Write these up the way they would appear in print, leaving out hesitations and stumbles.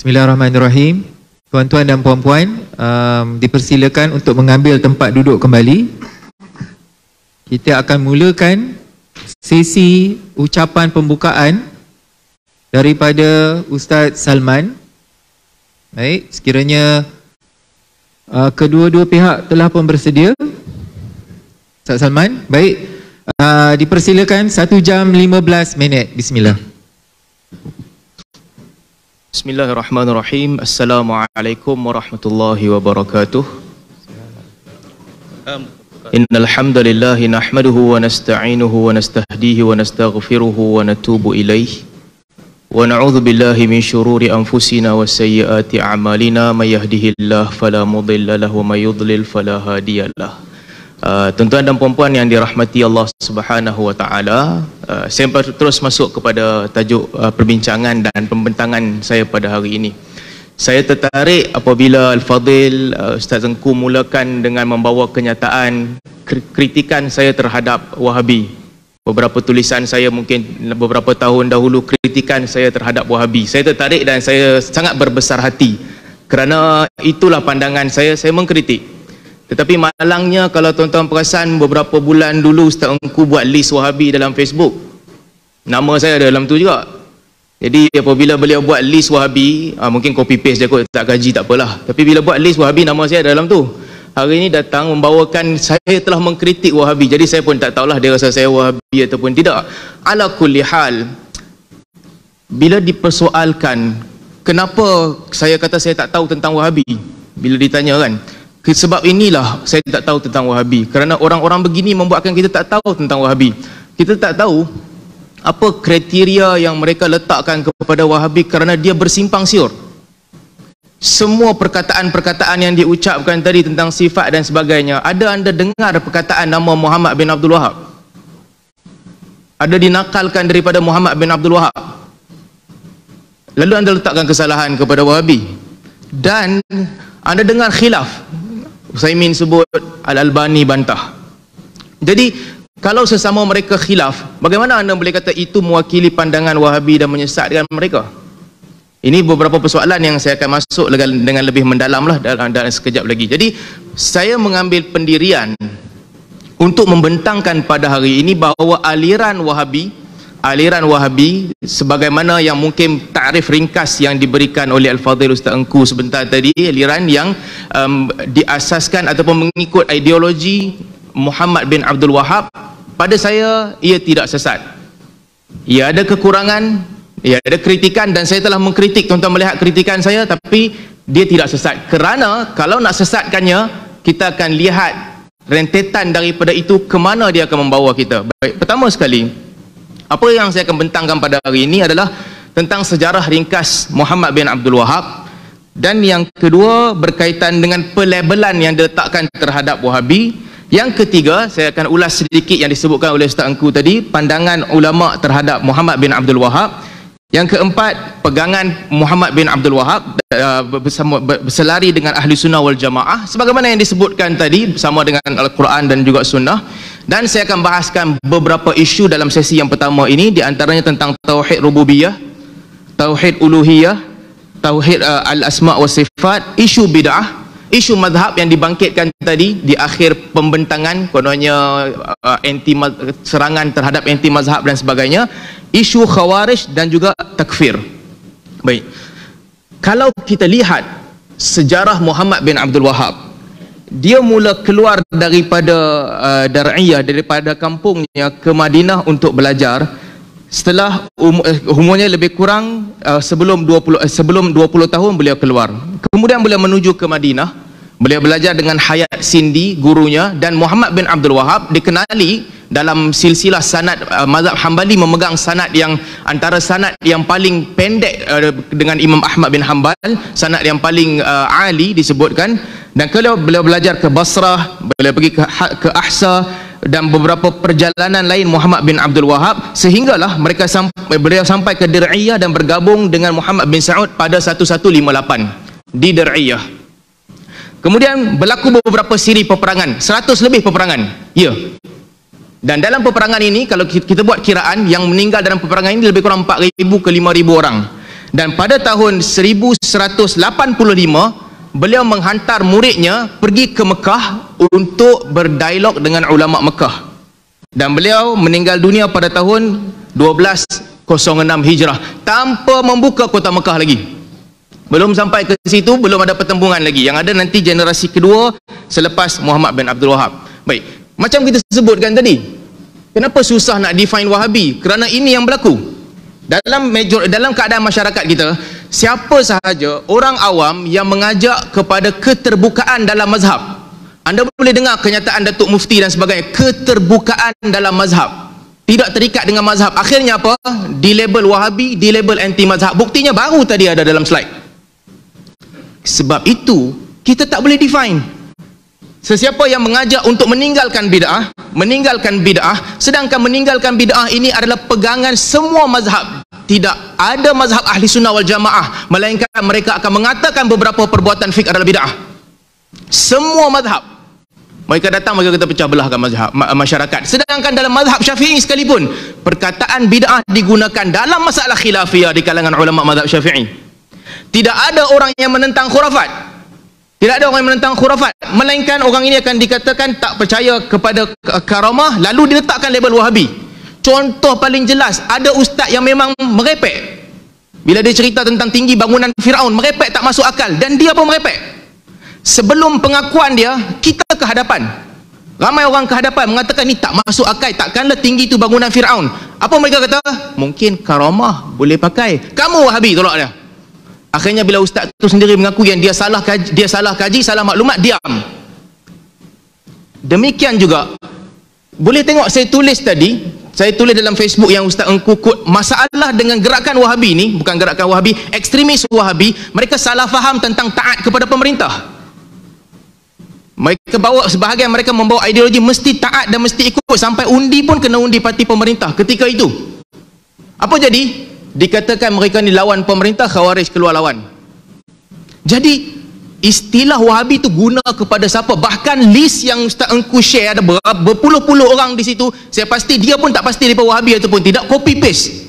Bismillahirrahmanirrahim. Tuan-tuan dan puan-puan, dipersilakan untuk mengambil tempat duduk kembali. Kita akan mulakan sesi ucapan pembukaan daripada Ustaz Salman. Baik, sekiranya kedua-dua pihak telah pun bersedia. Ustaz Salman, baik. Dipersilakan 1 jam 15 minit. Bismillah. Bismillahirrahmanirrahim. Assalamualaikum warahmatullahi wabarakatuh. Innal hamdalillah nahmaduhu wa nasta'inuhu wa nastahdihi wa nastaghfiruhu wa natubu ilaihi wa na'udzu billahi min syururi anfusina wa sayyiati a'malina may yahdihillahu fala mudilla lahu wa may yudlil fala hadiyalah. Tuan-tuan dan puan-puan yang dirahmati Allah Subhanahu wa taala, saya terus masuk kepada tajuk perbincangan dan pembentangan saya pada hari ini. Saya tertarik apabila Al-Fadhil Ustaz Engku mulakan dengan membawa kenyataan kritikan saya terhadap Wahabi. Beberapa tulisan saya mungkin beberapa tahun dahulu, kritikan saya terhadap Wahabi. Saya tertarik dan saya sangat berbesar hati kerana itulah pandangan saya mengkritik. Tetapi malangnya kalau tuan-tuan perasan, beberapa bulan dulu Ustaz Engku buat list Wahabi dalam Facebook. Nama saya ada dalam tu juga. Jadi apabila beliau buat list Wahabi, mungkin copy paste je kot, tak gaji tak apalah. Tapi bila buat list Wahabi, nama saya ada dalam tu. Hari ini datang membawakan saya telah mengkritik Wahabi. Jadi saya pun tak tahulah dia rasa saya Wahabi ataupun tidak. Ala kulli hal, bila dipersoalkan kenapa saya kata saya tak tahu tentang Wahabi, bila ditanya kan, sebab inilah saya tak tahu tentang Wahabi, kerana orang-orang begini membuatkan kita tak tahu tentang Wahabi. Kita tak tahu apa kriteria yang mereka letakkan kepada Wahabi kerana dia bersimpang siur. Semua perkataan-perkataan yang diucapkan tadi tentang sifat dan sebagainya, ada anda dengar perkataan nama Muhammad bin Abdul Wahab? Ada dinakalkan daripada Muhammad bin Abdul Wahab? Lalu anda letakkan kesalahan kepada Wahabi. Dan anda dengar khilaf, Utsaimin sebut, Al-Albani bantah. Jadi kalau sesama mereka khilaf, bagaimana anda boleh kata itu mewakili pandangan Wahabi dan menyesatkan mereka? Ini beberapa persoalan yang saya akan masuk dengan lebih mendalam lah dalam sekejap lagi. Jadi saya mengambil pendirian untuk membentangkan pada hari ini bahawa aliran Wahabi sebagaimana yang mungkin takrif ringkas yang diberikan oleh Al-Fadhil Ustaz Engku sebentar tadi, aliran yang diasaskan ataupun mengikut ideologi Muhammad bin Abdul Wahab, pada saya ia tidak sesat. Ia ada kekurangan, ia ada kritikan, dan saya telah mengkritik, tuan-tuan melihat kritikan saya, tapi dia tidak sesat. Kerana kalau nak sesatkannya, kita akan lihat rentetan daripada itu ke mana dia akan membawa kita. Baik, pertama sekali, apa yang saya akan bentangkan pada hari ini adalah tentang sejarah ringkas Muhammad bin Abdul Wahab, dan yang kedua berkaitan dengan pelabelan yang diletakkan terhadap Wahabi. Yang ketiga, saya akan ulas sedikit yang disebutkan oleh Ustaz Engku tadi, pandangan ulama terhadap Muhammad bin Abdul Wahab. Yang keempat, pegangan Muhammad bin Abdul Wahab berselari dengan Ahli Sunnah wal Jamaah sebagaimana yang disebutkan tadi, bersama dengan Al-Quran dan juga Sunnah. Dan saya akan bahaskan beberapa isu dalam sesi yang pertama ini, di antaranya tentang Tauhid Rububiyah, Tauhid Uluhiyah, Tauhid Al-Asma' wa Sifat, isu bid'ah, isu mazhab yang dibangkitkan tadi di akhir pembentangan, kononnya serangan terhadap anti mazhab dan sebagainya, isu khawarij dan juga takfir. Baik, kalau kita lihat sejarah Muhammad bin Abdul Wahab, dia mula keluar daripada Dar'iyah, daripada kampungnya ke Madinah untuk belajar setelah umurnya lebih kurang sebelum 20 tahun beliau keluar. Kemudian beliau menuju ke Madinah, beliau belajar dengan Hayat Sindi, gurunya. Dan Muhammad bin Abdul Wahab dikenali dalam silsilah sanad mazhab Hambali, memegang sanad yang antara sanad yang paling pendek dengan Imam Ahmad bin Hanbal, sanad yang paling ali disebutkan. Dan kalau beliau belajar ke Basrah, beliau pergi ke Ahsa dan beberapa perjalanan lain Muhammad bin Abdul Wahab, sehinggalah beliau sampai ke Dir'iyah dan bergabung dengan Muhammad bin Saud pada 1158 di Dir'iyah. Kemudian berlaku beberapa siri peperangan, 100 lebih peperangan. Ya. Dan dalam peperangan ini, kalau kita buat kiraan, yang meninggal dalam peperangan ini lebih kurang 4,000 ke 5,000 orang. Dan pada tahun 1185 beliau menghantar muridnya pergi ke Mekah untuk berdialog dengan ulama Mekah. Dan beliau meninggal dunia pada tahun 1206 Hijrah tanpa membuka kota Mekah lagi. Belum sampai ke situ, belum ada pertembungan lagi. Yang ada nanti generasi kedua selepas Muhammad bin Abdul Wahab. Baik, macam kita sebutkan tadi, kenapa susah nak define Wahabi? Kerana ini yang berlaku dalam keadaan masyarakat kita. Siapa sahaja orang awam yang mengajak kepada keterbukaan dalam mazhab, anda boleh dengar kenyataan Datuk Mufti dan sebagainya, keterbukaan dalam mazhab, tidak terikat dengan mazhab. Akhirnya apa? Dilabel Wahabi, dilabel anti mazhab. Buktinya baru tadi ada dalam slide. Sebab itu kita tak boleh define. Sesiapa yang mengajak untuk meninggalkan bid'ah, sedangkan meninggalkan bid'ah ini adalah pegangan semua mazhab. Tidak ada mazhab ahli sunnah wal jamaah, melainkan mereka akan mengatakan beberapa perbuatan fiqh adalah bid'ah. Semua mazhab mereka datang, mereka kata pecah belahkan mazhab masyarakat. Sedangkan dalam mazhab Syafi'i sekalipun, perkataan bid'ah digunakan dalam masalah khilafiyah di kalangan ulama mazhab Syafi'i. Tidak ada orang yang menentang khurafat. Tidak ada orang yang menentang khurafat, melainkan orang ini akan dikatakan tak percaya kepada karamah, lalu diletakkan label Wahabi. Contoh paling jelas, ada ustaz yang memang merepek. Bila dia cerita tentang tinggi bangunan Firaun, merepek tak masuk akal, dan dia pun merepek. Sebelum pengakuan dia, kita ke hadapan. Ramai orang ke hadapan mengatakan ni tak masuk akal, takkanlah tinggi itu bangunan Firaun. Apa mereka kata? Mungkin karamah boleh pakai. Kamu Wahabi tolak dia. Akhirnya bila ustaz itu sendiri mengaku yang dia salah kaji, salah maklumat, diam. Demikian juga, boleh tengok saya tulis tadi, saya tulis dalam Facebook yang Ustaz Engku kut, masalah dengan gerakan Wahabi ni, bukan gerakan Wahabi, ekstremis Wahabi, mereka salah faham tentang taat kepada pemerintah. Mereka bawa, sebahagian mereka membawa ideologi mesti taat dan mesti ikut, sampai undi pun kena undi parti pemerintah ketika itu. Apa jadi? Dikatakan mereka ni lawan pemerintah, Khawarij keluar lawan. Jadi istilah Wahabi itu guna kepada siapa? Bahkan list yang Ustaz Engku share ada berpuluh-puluh orang di situ, saya pasti dia pun tak pasti mereka Wahabi ataupun tidak, copy paste.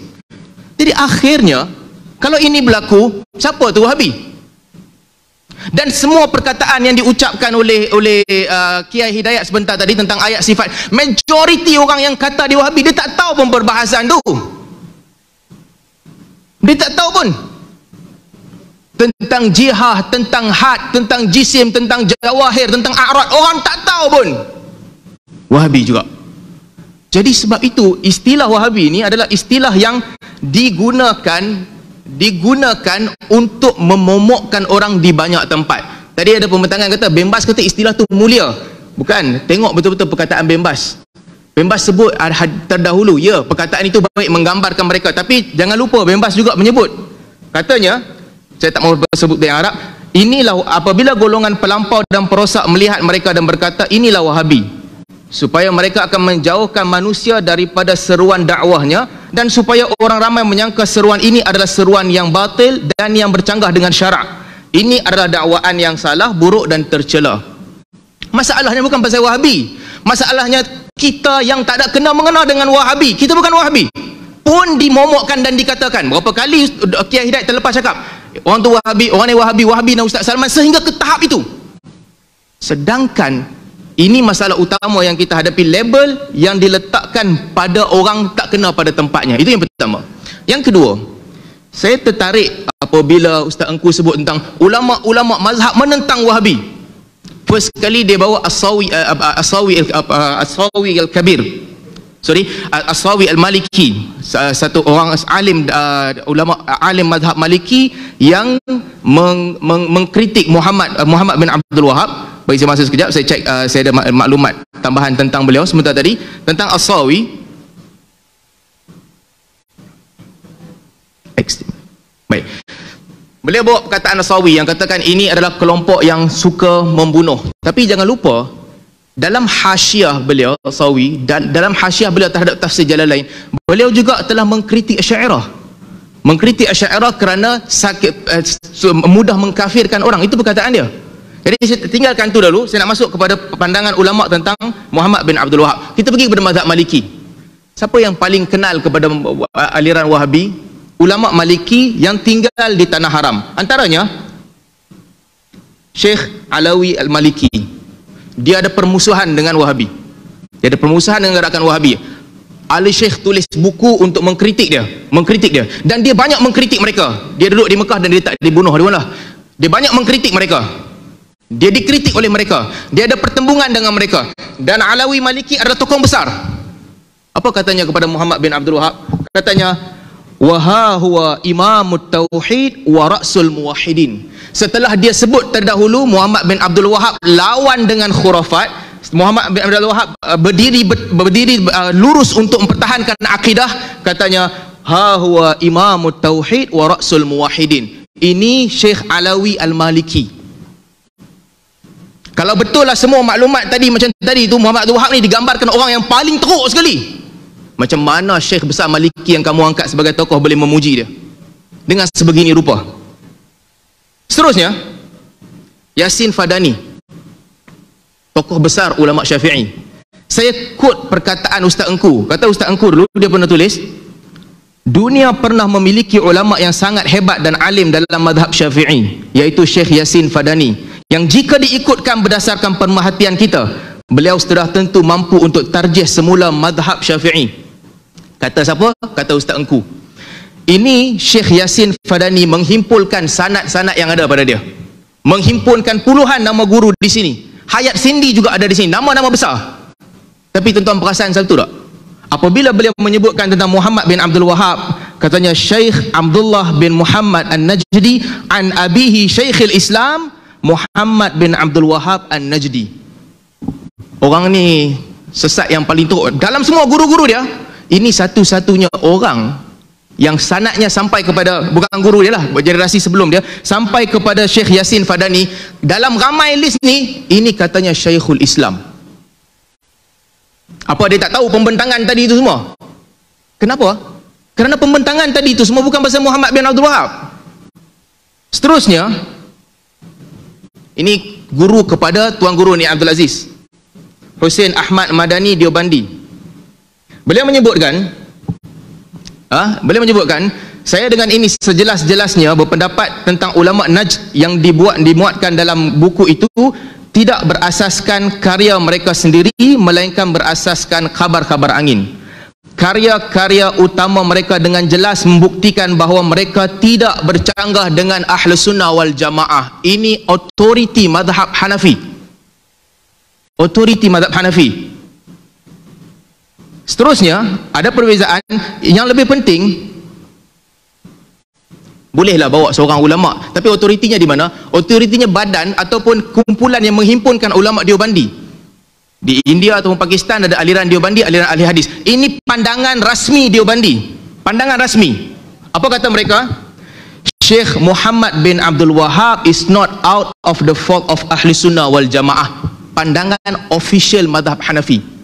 Jadi akhirnya kalau ini berlaku, siapa tu Wahabi? Dan semua perkataan yang diucapkan oleh Kiai Hidayat sebentar tadi tentang ayat sifat, majoriti orang yang kata dia Wahabi, dia tak tahu pun perbahasan tu. Dia tak tahu pun tentang jihah, tentang had, tentang jisim, tentang jawahir, tentang a'rad, orang tak tahu pun. Wahabi juga. Jadi sebab itu istilah Wahabi ini adalah istilah yang digunakan untuk memomokkan orang di banyak tempat. Tadi ada pembentangan kata Bembas kata istilah tu mulia. Bukan, tengok betul-betul perkataan Bembas. Bembas sebut terdahulu, ya, perkataan itu baik menggambarkan mereka, tapi jangan lupa Bembas juga menyebut, katanya, saya tak mahu sebut dengan Arab, inilah apabila golongan pelampau dan perosak melihat mereka dan berkata inilah Wahabi, supaya mereka akan menjauhkan manusia daripada seruan dakwahnya, dan supaya orang ramai menyangka seruan ini adalah seruan yang batil dan yang bercanggah dengan syarak. Ini adalah dakwaan yang salah, buruk dan tercela. Masalahnya bukan pasal Wahabi, masalahnya kita yang tak ada kenal-mengenal dengan Wahabi, kita bukan Wahabi pun dimomokkan dan dikatakan. Berapa kali Kiai Hidayat terlepas cakap orang tu Wahabi, orang ni Wahabi, Wahabi dan Ustaz Salman, sehingga ke tahap itu. Sedangkan ini masalah utama yang kita hadapi, label yang diletakkan pada orang tak kenal pada tempatnya. Itu yang pertama. Yang kedua, saya tertarik apabila Ustaz Engku sebut tentang ulama-ulama mazhab menentang Wahabi. First kali dia bawa As-Sawi Al-Kabir, As-Sawi Al-Maliki, satu orang alim, ulama alim mazhab Maliki yang mengkritik Muhammad bin Abdul Wahab. Bagi saya masa sekejap, saya cek, saya ada maklumat tambahan tentang beliau sebentar tadi, tentang As-Sawi. Baik, beliau bawa perkataan As-Sawi yang katakan ini adalah kelompok yang suka membunuh. Tapi jangan lupa, dalam hasyiah beliau As-Sawi, dalam hasyiah beliau terhadap tafsir Jalalain, beliau juga telah mengkritik Asy'ariyah. Mengkritik Asy'ariyah kerana mudah mengkafirkan orang. Itu perkataan dia. Jadi saya tinggalkan tu dulu, saya nak masuk kepada pandangan ulama tentang Muhammad bin Abdul Wahab. Kita pergi kepada mazhab Maliki. Siapa yang paling kenal kepada aliran Wahabi? ulama Maliki yang tinggal di tanah haram. Antaranya Syekh Alawi Al-Maliki. Dia ada permusuhan dengan Wahabi. Dia ada permusuhan dengan gerakan Wahabi. Ali Syekh tulis buku untuk mengkritik dia, dan dia banyak mengkritik mereka. Dia duduk di Mekah dan dia tak dibunuh di mana. Dia banyak mengkritik mereka. Dia dikritik oleh mereka. Dia ada pertembungan dengan mereka. Dan Alawi Maliki adalah tokoh besar. Apa katanya kepada Muhammad bin Abdul Wahab? Katanya, wa ha huwa imamut tauhid wa ra'sul muwahhidin. Setelah dia sebut terdahulu Muhammad bin Abdul Wahab lawan dengan khurafat, Muhammad bin Abdul Wahab berdiri lurus untuk mempertahankan akidah, katanya, ha huwa imamut tauhid wa ra'sul muwahhidin. Ini Syekh Alawi Al-Maliki. Kalau betul lah semua maklumat tadi macam tadi tu, Muhammad Abdul Wahab ni digambarkan orang yang paling teruk sekali. Macam mana Syekh besar Maliki yang kamu angkat sebagai tokoh boleh memuji dia dengan sebegini rupa? Seterusnya, Yasin Fadani, tokoh besar ulama Syafi'i. Saya quote perkataan Ustaz Engku. Kata Ustaz Engku dulu, dia pernah tulis, dunia pernah memiliki ulama yang sangat hebat dan alim dalam mazhab Syafi'i, iaitu Syekh Yasin Fadani, yang jika diikutkan berdasarkan pemerhatian kita, beliau sudah tentu mampu untuk tarjih semula mazhab Syafi'i. Kata siapa? Kata Ustaz Engku. Ini Syekh Yasin Fadani menghimpulkan sanad-sanad yang ada pada dia, menghimpunkan puluhan nama guru di sini. Hayat Sindi juga ada di sini, nama-nama besar. Tapi tuan-tuan perasan satu tak? Apabila beliau menyebutkan tentang Muhammad bin Abdul Wahab, katanya Syekh Abdullah bin Muhammad An-Najdi an abihi Syekhul Islam Muhammad bin Abdul Wahab An-Najdi. Orang ni sesat yang paling teruk dalam semua guru-guru dia. Ini satu-satunya orang yang sanadnya sampai kepada, bukan guru dia lah, generasi sebelum dia, sampai kepada Syekh Yasin Fadani. Dalam ramai list ni, ini katanya Syekhul Islam. Apa dia tak tahu pembentangan tadi itu semua? Kenapa? Kerana pembentangan tadi itu semua bukan pasal Muhammad bin Abdul Wahab. Seterusnya, ini guru kepada Tuan Guru ni Abdul Aziz Hussein Ahmad Madani Deobandi. Beliau menyebutkan, saya dengan ini sejelas-jelasnya berpendapat tentang ulama Najd yang dimuatkan dalam buku itu tidak berasaskan karya mereka sendiri, melainkan berasaskan khabar-khabar angin. Karya-karya utama mereka dengan jelas membuktikan bahawa mereka tidak bercanggah dengan Ahlus Sunnah wal Jamaah. Ini otoriti mazhab Hanafi. Otoriti mazhab Hanafi. Seterusnya, ada perbezaan yang lebih penting. Bolehlah bawa seorang ulama, tapi otoritinya di mana? Otoritinya badan ataupun kumpulan yang menghimpunkan ulama Deobandi. Di India ataupun Pakistan ada aliran Deobandi, aliran ahli hadis. Ini pandangan rasmi Deobandi. Pandangan rasmi. Apa kata mereka? Syekh Muhammad bin Abdul Wahab is not out of the fold of Ahli Sunnah wal Jamaah. Pandangan official mazhab Hanafi.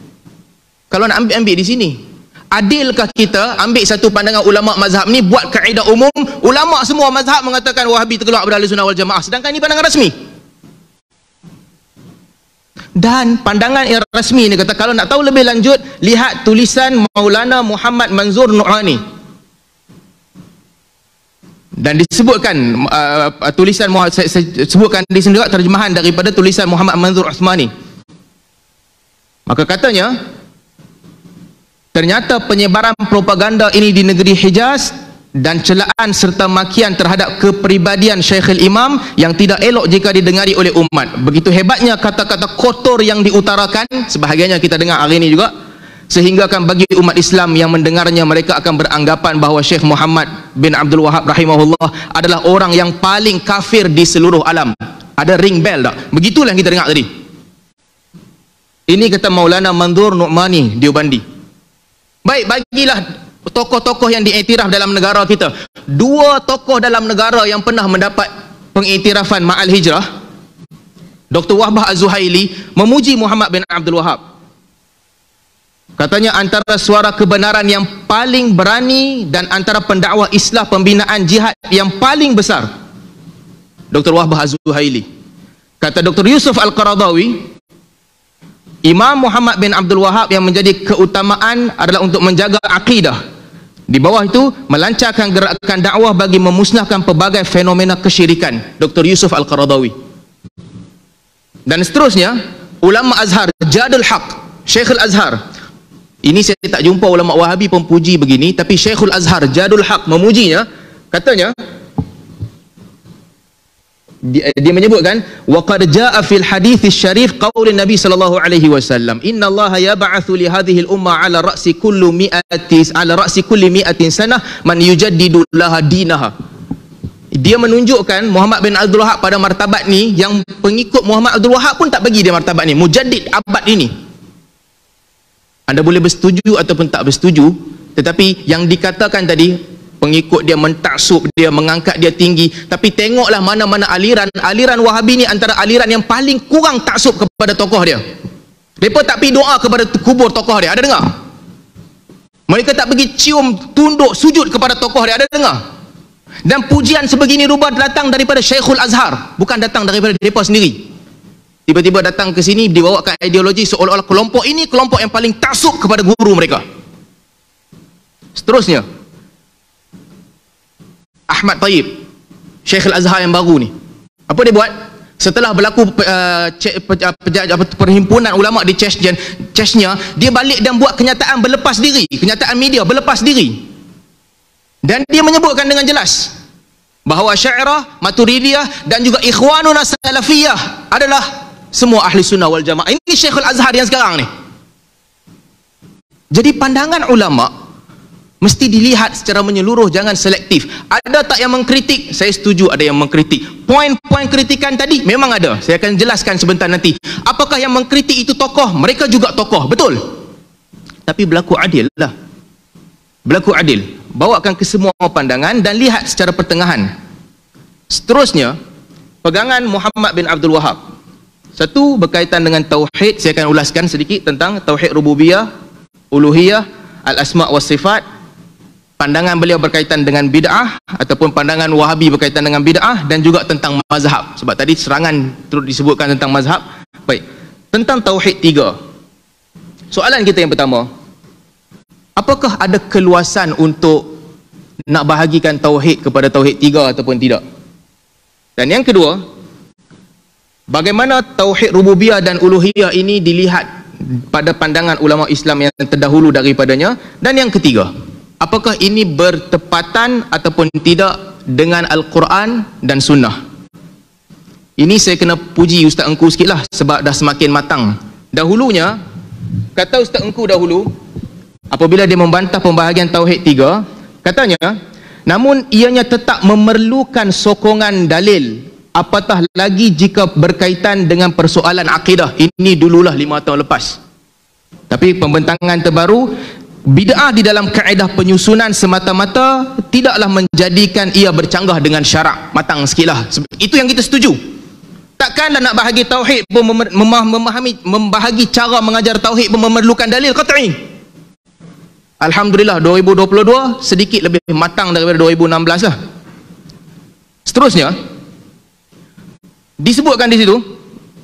Kalau nak ambil di sini, adilkah kita ambil satu pandangan ulama mazhab ni buat kaedah umum, ulama semua mazhab mengatakan Wahabi terkeluar dari Ahli Sunnah wal Jamaah, sedangkan ini pandangan rasmi? Dan pandangan yang rasmi ni kata, kalau nak tahu lebih lanjut, lihat tulisan Maulana Muhammad Manzur Nu'ani. Dan disebutkan tulisan saya sebutkan di sini juga terjemahan daripada tulisan Muhammad Manzur Uthmani. Maka katanya, ternyata penyebaran propaganda ini di negeri Hijaz dan celaan serta makian terhadap kepribadian Syekhul Imam yang tidak elok jika didengari oleh umat. Begitu hebatnya kata-kata kotor yang diutarakan, sebahagiannya kita dengar hari ini juga, sehingga akan bagi umat Islam yang mendengarnya, mereka akan beranggapan bahawa Syekh Muhammad bin Abdul Wahab rahimahullah adalah orang yang paling kafir di seluruh alam. Ada ring bell tak? Begitulah yang kita dengar tadi. Ini kata Maulana Manzur Nu'mani Deobandi. Baik, bagilah tokoh-tokoh yang diiktiraf dalam negara kita. Dua tokoh dalam negara yang pernah mendapat pengiktirafan Ma'al Hijrah, Dr. Wahbah Az-Zuhaili memuji Muhammad bin Abdul Wahab. Katanya antara suara kebenaran yang paling berani dan antara pendakwah islah pembinaan jihad yang paling besar, Dr. Wahbah Az-Zuhaili. Kata Dr. Yusuf Al-Qaradawi, Imam Muhammad bin Abdul Wahab yang menjadi keutamaan adalah untuk menjaga akidah, Di bawah itu, melancarkan gerakan dakwah bagi memusnahkan pelbagai fenomena kesyirikan, Dr. Yusuf Al-Qaradawi. Dan seterusnya, ulama Azhar, Jadul Haq, Syekhul Azhar. Ini saya tak jumpa ulama Wahabi pun puji begini, tapi Syekhul Azhar, Jadul Haq memujinya, katanya, dia menyebutkan wa qad jaa fil hadits syarif qaul Nabi sallallahu alaihi wasallam innallaha yab'atsu li hadhihi al umma ala ra'si kulli mi'atin sanah man yujaddidu laha dinaha. Dia menunjukkan Muhammad bin Abdul Wahab pada martabat ni, yang pengikut Muhammad Abdul Wahab pun tak bagi dia martabat ni, mujaddid abad ini. Anda boleh bersetuju ataupun tak bersetuju, tetapi yang dikatakan tadi, pengikut dia mentaksub dia, mengangkat dia tinggi. Tapi tengoklah mana-mana aliran Wahabi ni antara aliran yang paling kurang taksub kepada tokoh dia. Mereka tak pergi doa kepada kubur tokoh dia, ada dengar? Mereka tak pergi cium, tunduk, sujud kepada tokoh dia, ada dengar? Dan pujian sebegini rupa datang daripada Syekhul Azhar, bukan datang daripada mereka sendiri. Tiba-tiba datang ke sini dibawakan ideologi seolah-olah kelompok ini kelompok yang paling taksub kepada guru mereka. Seterusnya, Ahmad Tayyib, Syekhul Azhar yang baru ni, apa dia buat? Setelah berlaku perhimpunan ulama di Chechnya, dia balik dan buat kenyataan berlepas diri, kenyataan media berlepas diri. Dan dia menyebutkan dengan jelas bahawa Syairah, Maturidiyah dan juga Ikhwanuna Salafiyah adalah semua ahli sunnah wal jamaah. Ini Syekhul Azhar yang sekarang ni. Jadi pandangan ulama mesti dilihat secara menyeluruh, jangan selektif. Ada tak yang mengkritik? Saya setuju ada yang mengkritik. Poin-poin kritikan tadi memang ada. Saya akan jelaskan sebentar nanti. Apakah yang mengkritik itu tokoh? Mereka juga tokoh, betul. Tapi berlaku adil lah. Berlaku adil. Bawakan ke semua pandangan dan lihat secara pertengahan. Seterusnya, pegangan Muhammad bin Abdul Wahab. Satu, berkaitan dengan tauhid. Saya akan ulaskan sedikit tentang tauhid rububiyah, uluhiyah, al-asma' was sifat. Pandangan beliau berkaitan dengan bid'ah, ataupun pandangan Wahabi berkaitan dengan bid'ah, dan juga tentang mazhab. Sebab tadi serangan terus disebutkan tentang mazhab. Baik, tentang tauhid 3. Soalan kita yang pertama, apakah ada keluasan untuk nak bahagikan tauhid kepada tauhid 3 ataupun tidak? Dan yang kedua, bagaimana tauhid rububiyah dan uluhiyah ini dilihat pada pandangan ulama Islam yang terdahulu daripadanya? Dan yang ketiga, apakah ini bertepatan ataupun tidak dengan Al-Quran dan Sunnah? Ini saya kena puji Ustaz Engku sikit lah, sebab dah semakin matang. Dahulunya, kata Ustaz Engku dahulu, apabila dia membantah pembahagian Tauhid 3, katanya, namun ianya tetap memerlukan sokongan dalil, apatah lagi jika berkaitan dengan persoalan akidah. Ini dululah 5 tahun lepas. Tapi pembentangan terbaru, bid'ah di dalam kaedah penyusunan semata-mata tidaklah menjadikan ia bercanggah dengan syarak. Matang sikitlah. Itu yang kita setuju. Takkanlah nak bahagi tauhid pun membahagi cara mengajar tauhid pun memerlukan dalil qat'i. Alhamdulillah 2022 sedikit lebih matang daripada 2016 lah. Seterusnya disebutkan di situ,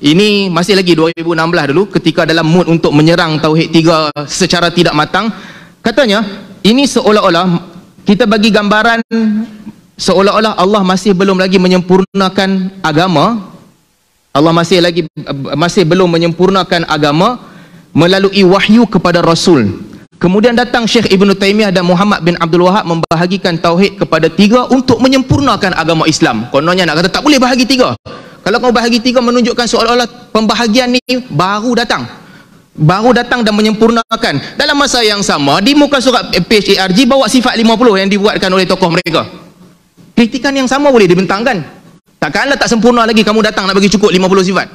ini masih lagi 2016 dulu, ketika dalam mood untuk menyerang Tauhid 3 secara tidak matang, katanya ini seolah-olah kita bagi gambaran seolah-olah Allah masih belum lagi menyempurnakan agama. Allah masih belum menyempurnakan agama melalui wahyu kepada Rasul. Kemudian datang Syekh Ibn Taymiyah dan Muhammad bin Abdul Wahab membahagikan tauhid kepada 3 untuk menyempurnakan agama Islam. Kononnya nak kata tak boleh bahagi 3. Kalau kau bahagi 3 menunjukkan seolah-olah pembahagian ni baru datang dan menyempurnakan. Dalam masa yang sama, di muka surat page ARG bawa sifat 50 yang dibuatkan oleh tokoh mereka. Kritikan yang sama boleh dibentangkan. Takkanlah tak sempurna lagi kamu datang nak bagi cukup 50 sifat.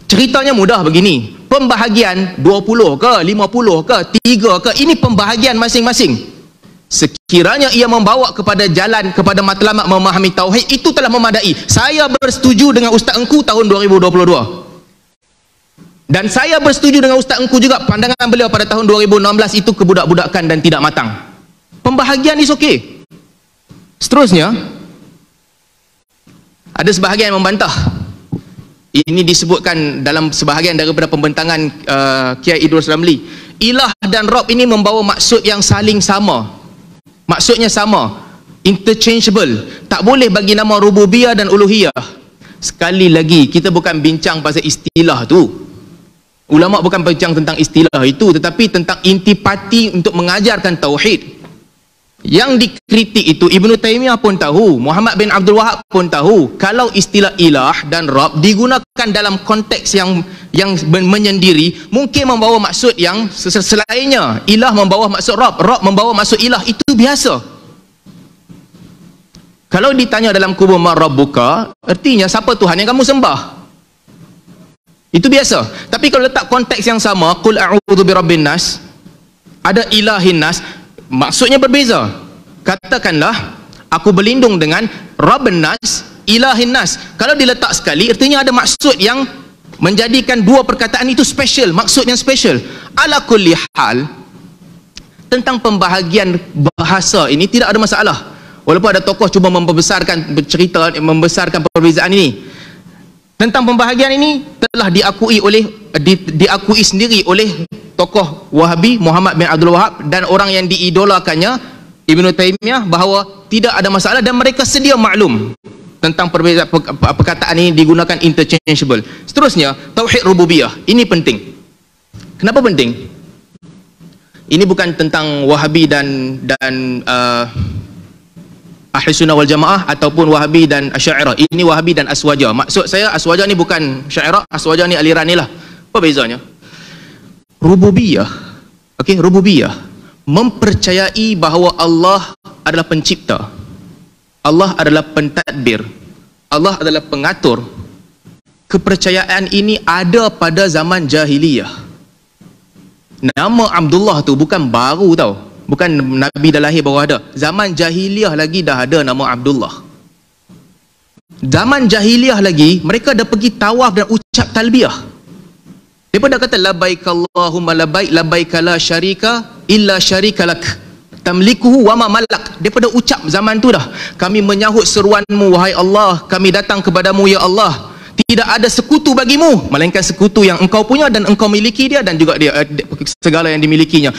Ceritanya mudah begini, pembahagian 20 ke 50 ke 3 ke, ini pembahagian masing-masing. Sekiranya ia membawa kepada jalan, kepada matlamat memahami tauhid, itu telah memadai. Saya bersetuju dengan Ustaz Engku tahun 2022. Dan saya bersetuju dengan Ustaz Engku juga, pandangan beliau pada tahun 2016 itu kebudak-budakan dan tidak matang. Pembahagian is okey. Seterusnya, ada sebahagian yang membantah. Ini disebutkan dalam sebahagian daripada pembentangan Kiai Idrus Ramli. Ilah dan Rabb ini membawa maksud yang saling sama. Maksudnya sama, interchangeable. Tak boleh bagi nama rububiyah dan uluhiyah. Sekali lagi, kita bukan bincang pasal istilah tu. Ulama bukan bincang tentang istilah itu, tetapi tentang intipati untuk mengajarkan tauhid. Yang dikritik itu Ibnu Taimiyah pun tahu, Muhammad bin Abdul Wahab pun tahu, kalau istilah ilah dan Rabb digunakan dalam konteks yang menyendiri, mungkin membawa maksud yang selainnya. Ilah membawa maksud Rabb, Rabb membawa maksud ilah, itu biasa. Kalau ditanya dalam kubur man rabbuka, artinya siapa Tuhan yang kamu sembah? Itu biasa. Tapi kalau letak konteks yang sama, qul a'udzu birabbin nas, ada ilahin nas, maksudnya berbeza. Katakanlah aku berlindung dengan Rabbun nas, ilahin nas. Kalau diletak sekali, artinya ada maksud yang menjadikan dua perkataan itu special, maksud yang special. Ala kulli hal, tentang pembahagian bahasa ini tidak ada masalah. Walaupun ada tokoh cuba membesarkan bercerita, membesarkan perbezaan ini. Tentang pembahagian ini telah diakui sendiri oleh tokoh Wahabi Muhammad bin Abdul Wahab dan orang yang diidolakannya Ibnu Taimiyah, bahawa tidak ada masalah dan mereka sedia maklum tentang perbezaan perkataan ini digunakan interchangeable. Seterusnya, tauhid rububiyah. Ini penting. Kenapa penting? Ini bukan tentang Wahabi dan Ahli Sunnah wal Jamaah ataupun Wahabi dan Asy'ariyah. Ini Wahabi dan Aswaja. Maksud saya Aswaja ni bukan Asy'ariyah, Aswaja ni aliran ni lah. Apa bezanya? Rububiyah. Okey, rububiyah mempercayai bahawa Allah adalah pencipta. Allah adalah pentadbir. Allah adalah pengatur. Kepercayaan ini ada pada zaman jahiliyah. Nama Abdullah tu bukan baru tau. Bukan Nabi dah lahir baru ada. Zaman jahiliyah lagi dah ada nama Abdullah. Zaman jahiliyah lagi mereka dah pergi tawaf dan ucap talbiyah. Mereka dah kata labbaik Allahumma labbaik, labbaik la syarika illa syarika lak tamlikuhu wa ma malak. Mereka dah ucap zaman tu dah. Kami menyahut seruanmu wahai Allah, kami datang kepadamu ya Allah. Tidak ada sekutu bagimu melainkan sekutu yang engkau punya dan engkau miliki dia, dan juga dia segala yang dimilikinya.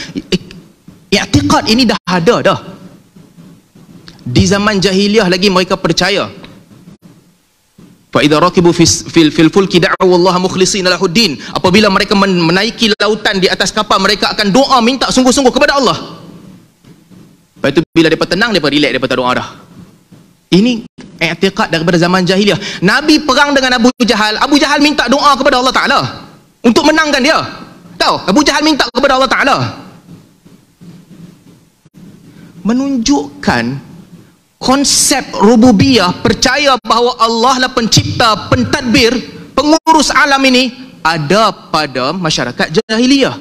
I'tiqad ini dah ada dah. Di zaman jahiliyah lagi mereka percaya. Fa idza raqibu fil fulki da'u Allah mukhlishina lahuddin. Apabila mereka menaiki lautan di atas kapal, mereka akan doa minta sungguh-sungguh kepada Allah. Lepas itu bila depa tenang, depa relax, depa tak doa dah. Ini i'tiqad daripada zaman jahiliyah. Nabi perang dengan Abu Jahal. Abu Jahal minta doa kepada Allah Taala untuk menangkan dia. Tahu? Abu Jahal minta kepada Allah Taala. Menunjukkan konsep rububiyah, percaya bahawa Allah lah pencipta, pentadbir, pengurus alam ini, ada pada masyarakat jahiliyah.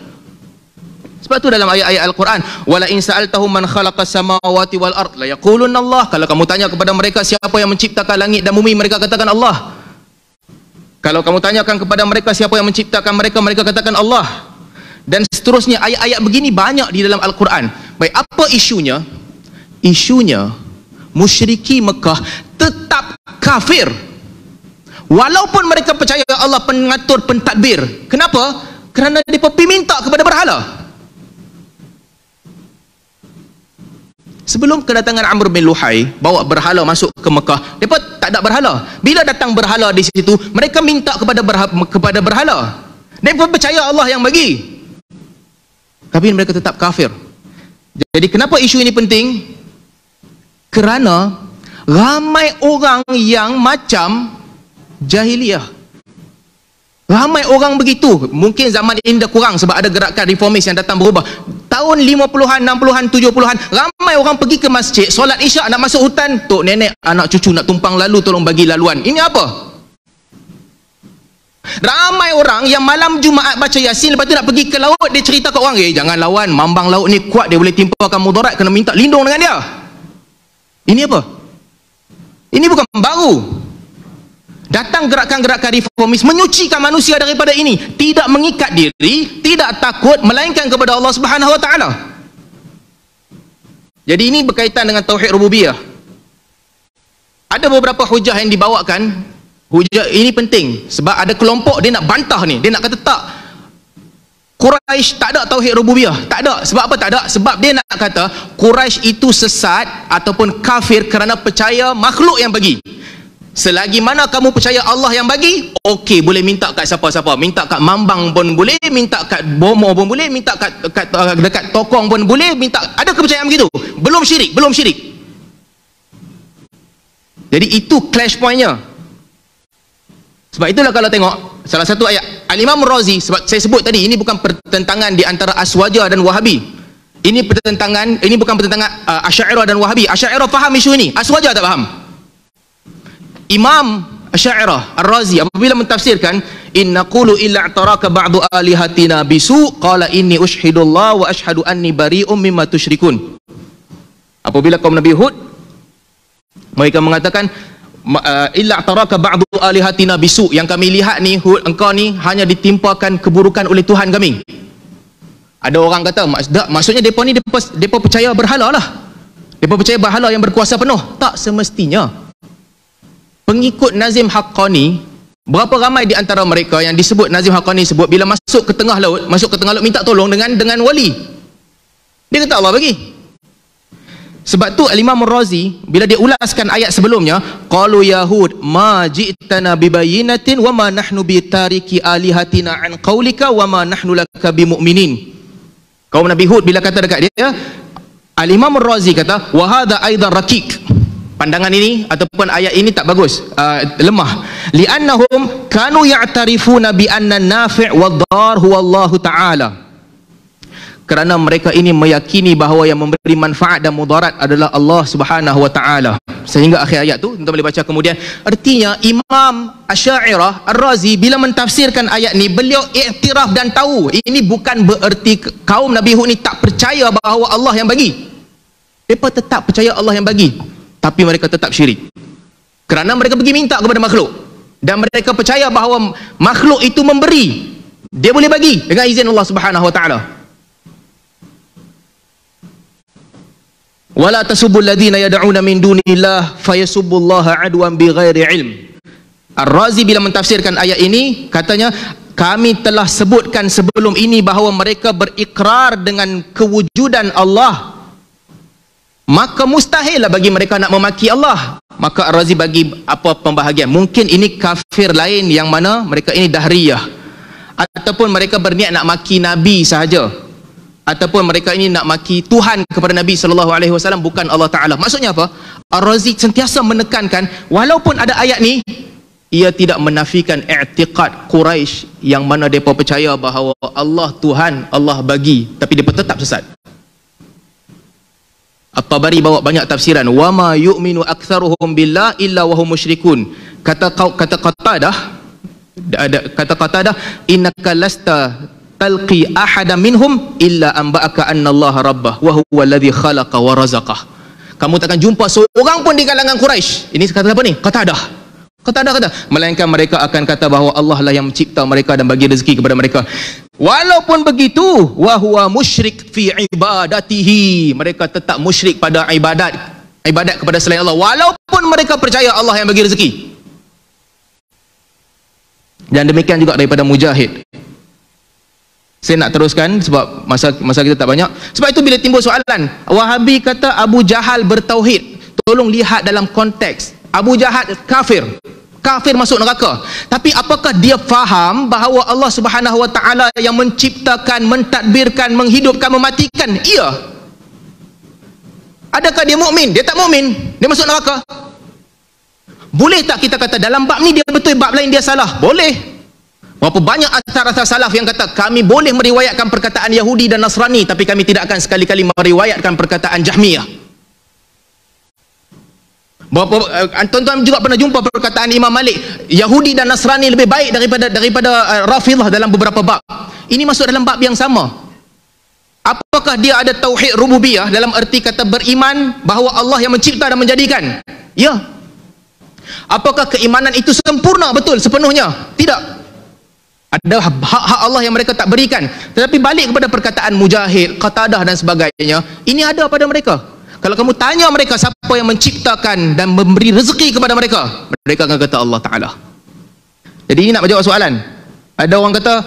Sebab tu dalam ayat-ayat Al-Quran, wala in sa'altahum man khalaqas samawati wal ard la yaqulunna Allah. Kalau kamu tanya kepada mereka siapa yang menciptakan langit dan bumi, mereka katakan Allah. Kalau kamu tanyakan kepada mereka siapa yang menciptakan mereka, mereka katakan Allah. Dan seterusnya, ayat-ayat begini banyak di dalam Al-Quran. Baik, apa isunya? Isunya musyriki Mekah tetap kafir walaupun mereka percaya Allah pengatur, pentadbir. Kenapa? Kerana mereka pergi minta kepada berhala. Sebelum kedatangan Amr bin Luhai bawa berhala masuk ke Mekah, mereka tak ada berhala. Bila datang berhala di situ, mereka minta kepada berhala. Mereka percaya Allah yang bagi, tapi mereka tetap kafir. Jadi kenapa isu ini penting? Kerana ramai orang yang macam jahiliyah. Ramai orang begitu. Mungkin zaman ini dah kurang sebab ada gerakan reformis yang datang berubah. Tahun 50-an, 60-an, 70-an, ramai orang pergi ke masjid, solat isyak, nak masuk hutan, tok nenek, anak cucu nak tumpang lalu, tolong bagi laluan. Ini apa? Ramai orang yang malam Jumaat baca Yasin, lepas tu nak pergi ke laut, dia cerita kat orang, jangan lawan, mambang laut ni kuat, dia boleh timpakan mudarat, kena minta lindung dengan dia. Ini apa? Ini bukan baru. Datang gerakan-gerakan reformis menyucikan manusia daripada ini, tidak mengikat diri, tidak takut melainkan kepada Allah Subhanahu wa taala. Jadi ini berkaitan dengan tauhid rububiyah. Ada beberapa hujah yang dibawakan. Hujah ini penting sebab ada kelompok dia nak bantah ni, dia nak kata tak. Quraisy tak ada tauhid rububiyah. Tak ada. Sebab apa tak ada? Sebab dia nak kata Quraisy itu sesat ataupun kafir kerana percaya makhluk yang bagi. Selagi mana kamu percaya Allah yang bagi, okey, boleh minta kat siapa-siapa. Minta kat mambang pun boleh, minta kat bomo pun boleh, minta kat dekat tokong pun boleh, minta. Ada kepercayaan begitu. Belum syirik, belum syirik. Jadi itu clash pointnya. Sebab itulah kalau tengok salah satu ayat Al-Imam Razi, sebab saya sebut tadi ini bukan pertentangan di antara Aswaja dan Wahabi. Ini pertentangan, ini bukan pertentangan Asy'ariyah dan Wahabi. Asy'ariyah faham isu ini, Aswaja tak faham. Imam Asy'ariyah Ar-Razi apabila mentafsirkan inna qulu illa i'taraka ba'du alihatina bisu qala inni ushhidullah wa ashhadu anni bari'um mimma tusyrikun. Apabila kaum Nabi Hud mereka mengatakan illa taraka ba'du alihatina bisu, yang kami lihat ni Hud, engkau ni hanya ditimpakan keburukan oleh Tuhan kami. Ada orang kata maksudnya depa ni depa percaya berhala lah. Depa percaya berhala yang berkuasa penuh. Tak semestinya. Pengikut Nazim Haqqani, berapa ramai di antara mereka yang disebut Nazim Haqqani sebut bila masuk ke tengah laut minta tolong dengan wali. Dia kata Allah bagi. Sebab tu Al-Imam Ar-Razi bila dia ulaskan ayat sebelumnya, qalu yahud ma ji'tana bibayinatin wa ma nahnu bi tariki alihatina an qaulika wa ma nahnu laka bimu'minin. Kaum Nabi Hud bila kata dekat dia, Al-Imam Ar-Razi kata wa hadha aidan rakik. Pandangan ini ataupun ayat ini tak bagus, lemah. Li'annahum kanu ya'tarifuna bi anna an-nafi' wad-dar huwa Allah Ta'ala. Kerana mereka ini meyakini bahawa yang memberi manfaat dan mudarat adalah Allah Subhanahu wa taala. Sehingga akhir ayat tu, kita boleh baca kemudian. Artinya Imam Asy'ariyah Ar-Razi bila mentafsirkan ayat ni, beliau iktiraf dan tahu ini bukan bererti kaum Nabi Hud ni tak percaya bahawa Allah yang bagi. Mereka tetap percaya Allah yang bagi, tapi mereka tetap syirik. Kerana mereka pergi minta kepada makhluk dan mereka percaya bahawa makhluk itu memberi. Dia boleh bagi dengan izin Allah Subhanahu wa taala. Wala tasubbul ladzina yad'una min dunillah fayasubbullaha adwan bighairi ilm. Ar-Razi bila mentafsirkan ayat ini katanya, kami telah sebutkan sebelum ini bahawa mereka berikrar dengan kewujudan Allah, maka mustahillah bagi mereka nak memaki Allah. Maka Ar-Razi bagi apa pembahagian, mungkin ini kafir lain yang mana mereka ini dahriyah, ataupun mereka berniat nak maki Nabi sahaja, ataupun mereka ini nak maki Tuhan kepada Nabi SAW, bukan Allah Ta'ala. Maksudnya apa? Ar-Razi sentiasa menekankan walaupun ada ayat ni, ia tidak menafikan i'tiqad Quraisy yang mana mereka percaya bahawa Allah Tuhan, Allah bagi, tapi mereka tetap sesat. At-Tabari bawa banyak tafsiran, wa ma yu'minu aktsaruhum billah illa wa hum musyrikun. Kata Qatadah, innaka lasta talqi ahada minhum illa amba'aka anna Allah rabbah wa huwa alladhi khalaqa wa razaqah. Kamu takkan jumpa seorang pun di kalangan Quraisy. Ini kata apa ni? Qatadah kata, melainkan mereka akan kata bahawa Allah lah yang mencipta mereka dan bagi rezeki kepada mereka. Walaupun begitu, wa huwa musyrik fi ibadatihi, mereka tetap musyrik pada ibadat kepada selain Allah, walaupun mereka percaya Allah yang bagi rezeki. Dan demikian juga daripada Mujahid. Saya nak teruskan sebab masa kita tak banyak. Sebab itu bila timbul soalan, Wahabi kata Abu Jahal bertauhid, tolong lihat dalam konteks. Abu Jahal kafir masuk neraka. Tapi apakah dia faham bahawa Allah Subhanahu wa taala yang menciptakan, mentadbirkan, menghidupkan, mematikan? Iya. Adakah dia mukmin? Dia tak mukmin, dia masuk neraka. Boleh tak kita kata dalam bab ni dia betul, bab lain dia salah? Boleh. Berapa banyak asar-asar salaf yang kata kami boleh meriwayatkan perkataan Yahudi dan Nasrani, tapi kami tidak akan sekali-kali meriwayatkan perkataan Jahmiyah. Tuan-tuan juga pernah jumpa perkataan Imam Malik, Yahudi dan Nasrani lebih baik daripada Rafidhah dalam beberapa bab. Ini masuk dalam bab yang sama. Apakah dia ada tauhid rububiyah dalam erti kata beriman bahawa Allah yang mencipta dan menjadikan? Ya. Apakah keimanan itu sempurna betul sepenuhnya? Tidak. Ada hak-hak Allah yang mereka tak berikan. Tetapi balik kepada perkataan Mujahid, Qatadah dan sebagainya, ini ada pada mereka. Kalau kamu tanya mereka siapa yang menciptakan dan memberi rezeki kepada mereka, mereka akan kata Allah Ta'ala. Jadi ini nak menjawab soalan. Ada orang kata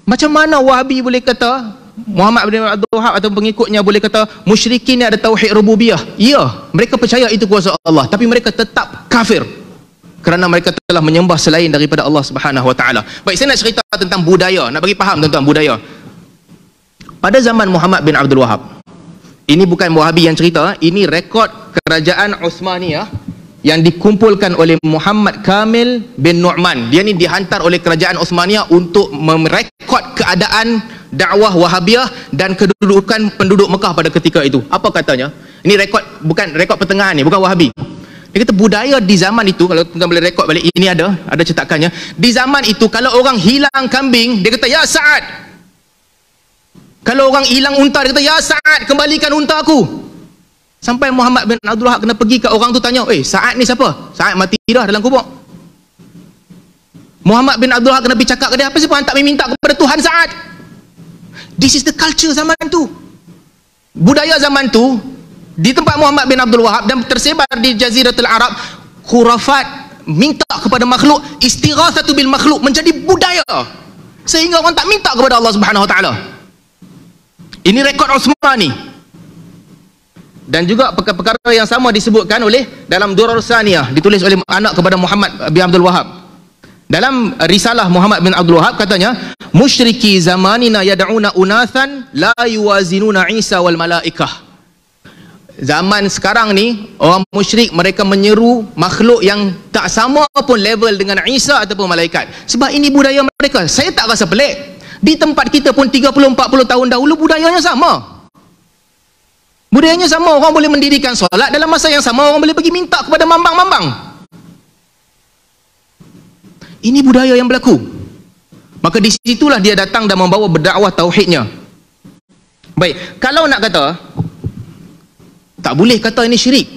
Macam mana Wahabi boleh kata, Muhammad bin Abdul Wahab atau pengikutnya boleh kata musyrikin ni ada tauhid rububiyah? Ya, mereka percaya itu kuasa Allah, tapi mereka tetap kafir kerana mereka telah menyembah selain daripada Allah Subhanahu Wa Taala. Baik, saya nak cerita tentang budaya, nak bagi faham tentang budaya. Pada zaman Muhammad bin Abdul Wahab, ini bukan Wahabi yang cerita, ini rekod kerajaan Uthmaniyah yang dikumpulkan oleh Muhammad Kamil bin Nu'man. Dia ni dihantar oleh kerajaan Uthmaniyah untuk merekod keadaan dakwah Wahabiyah dan kedudukan penduduk Mekah pada ketika itu. Apa katanya? Ini rekod, bukan rekod pertengahan ni, bukan Wahabi. Dia kata budaya di zaman itu, kalau tuan boleh rekod balik, ini ada cetakannya. Di zaman itu kalau orang hilang kambing, dia kata ya Sa'ad. Kalau orang hilang unta, dia kata ya Sa'ad, kembalikan unta aku. Sampai Muhammad bin Abdul Wahab kena pergi ke orang tu tanya, Sa'ad ni siapa? Sa'ad mati dah dalam kubur. Muhammad bin Abdul Wahab kena pergi cakap ke dia, apa siapa hantar minta kepada Tuhan Sa'ad? This is the culture zaman tu. Budaya zaman tu di tempat Muhammad bin Abdul Wahab dan tersebar di Jaziratul Arab, khurafat minta kepada makhluk, istighatsatu bil makhluk menjadi budaya sehingga orang tak minta kepada Allah Subhanahu Wa Taala. Ini rekod Uthmani. Dan juga perkara yang sama disebutkan oleh dalam Durar Saniyah, ditulis oleh anak kepada Muhammad bin Abdul Wahab. Dalam risalah Muhammad bin Abdul Wahab katanya, musyriki zamanina yad'una unathan la yuwazinuna Isa wal malaikah. Zaman sekarang ni orang musyrik mereka menyeru makhluk yang tak sama pun level dengan Isa ataupun malaikat. Sebab ini budaya mereka. Saya tak rasa pelik. Di tempat kita pun 30-40 tahun dahulu budayanya sama. Budayanya sama, orang boleh mendirikan solat, dalam masa yang sama orang boleh pergi minta kepada mambang-mambang. Ini budaya yang berlaku. Maka di situlah dia datang dan membawa berdakwah tauhidnya. Baik, kalau nak kata tak boleh kata ini syirik.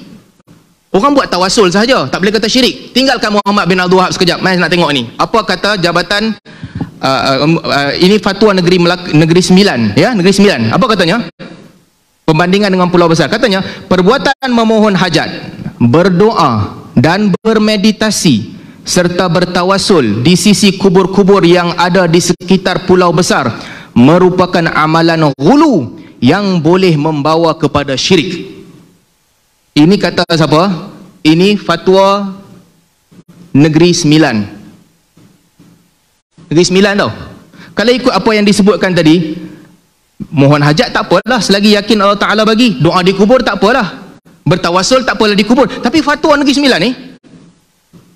Orang buat tawasul sahaja, tak boleh kata syirik. Tinggalkan Muhammad bin Abdul Wahab sekejap. Mari nak tengok ni. Apa kata jabatan ini fatwa negeri Sembilan, ya, negeri Sembilan. Apa katanya? Perbandingan dengan pulau besar. Katanya, perbuatan memohon hajat, berdoa dan bermeditasi serta bertawasul di sisi kubur-kubur yang ada di sekitar pulau besar merupakan amalan ghulu yang boleh membawa kepada syirik. Ini kata siapa? Ini fatwa negeri Sembilan. Negeri Sembilan tau. Kalau ikut apa yang disebutkan tadi, mohon hajat tak apalah selagi yakin Allah Ta'ala bagi. Doa di kubur tak apalah, bertawasul tak apalah di kubur. Tapi fatwa negeri Sembilan ni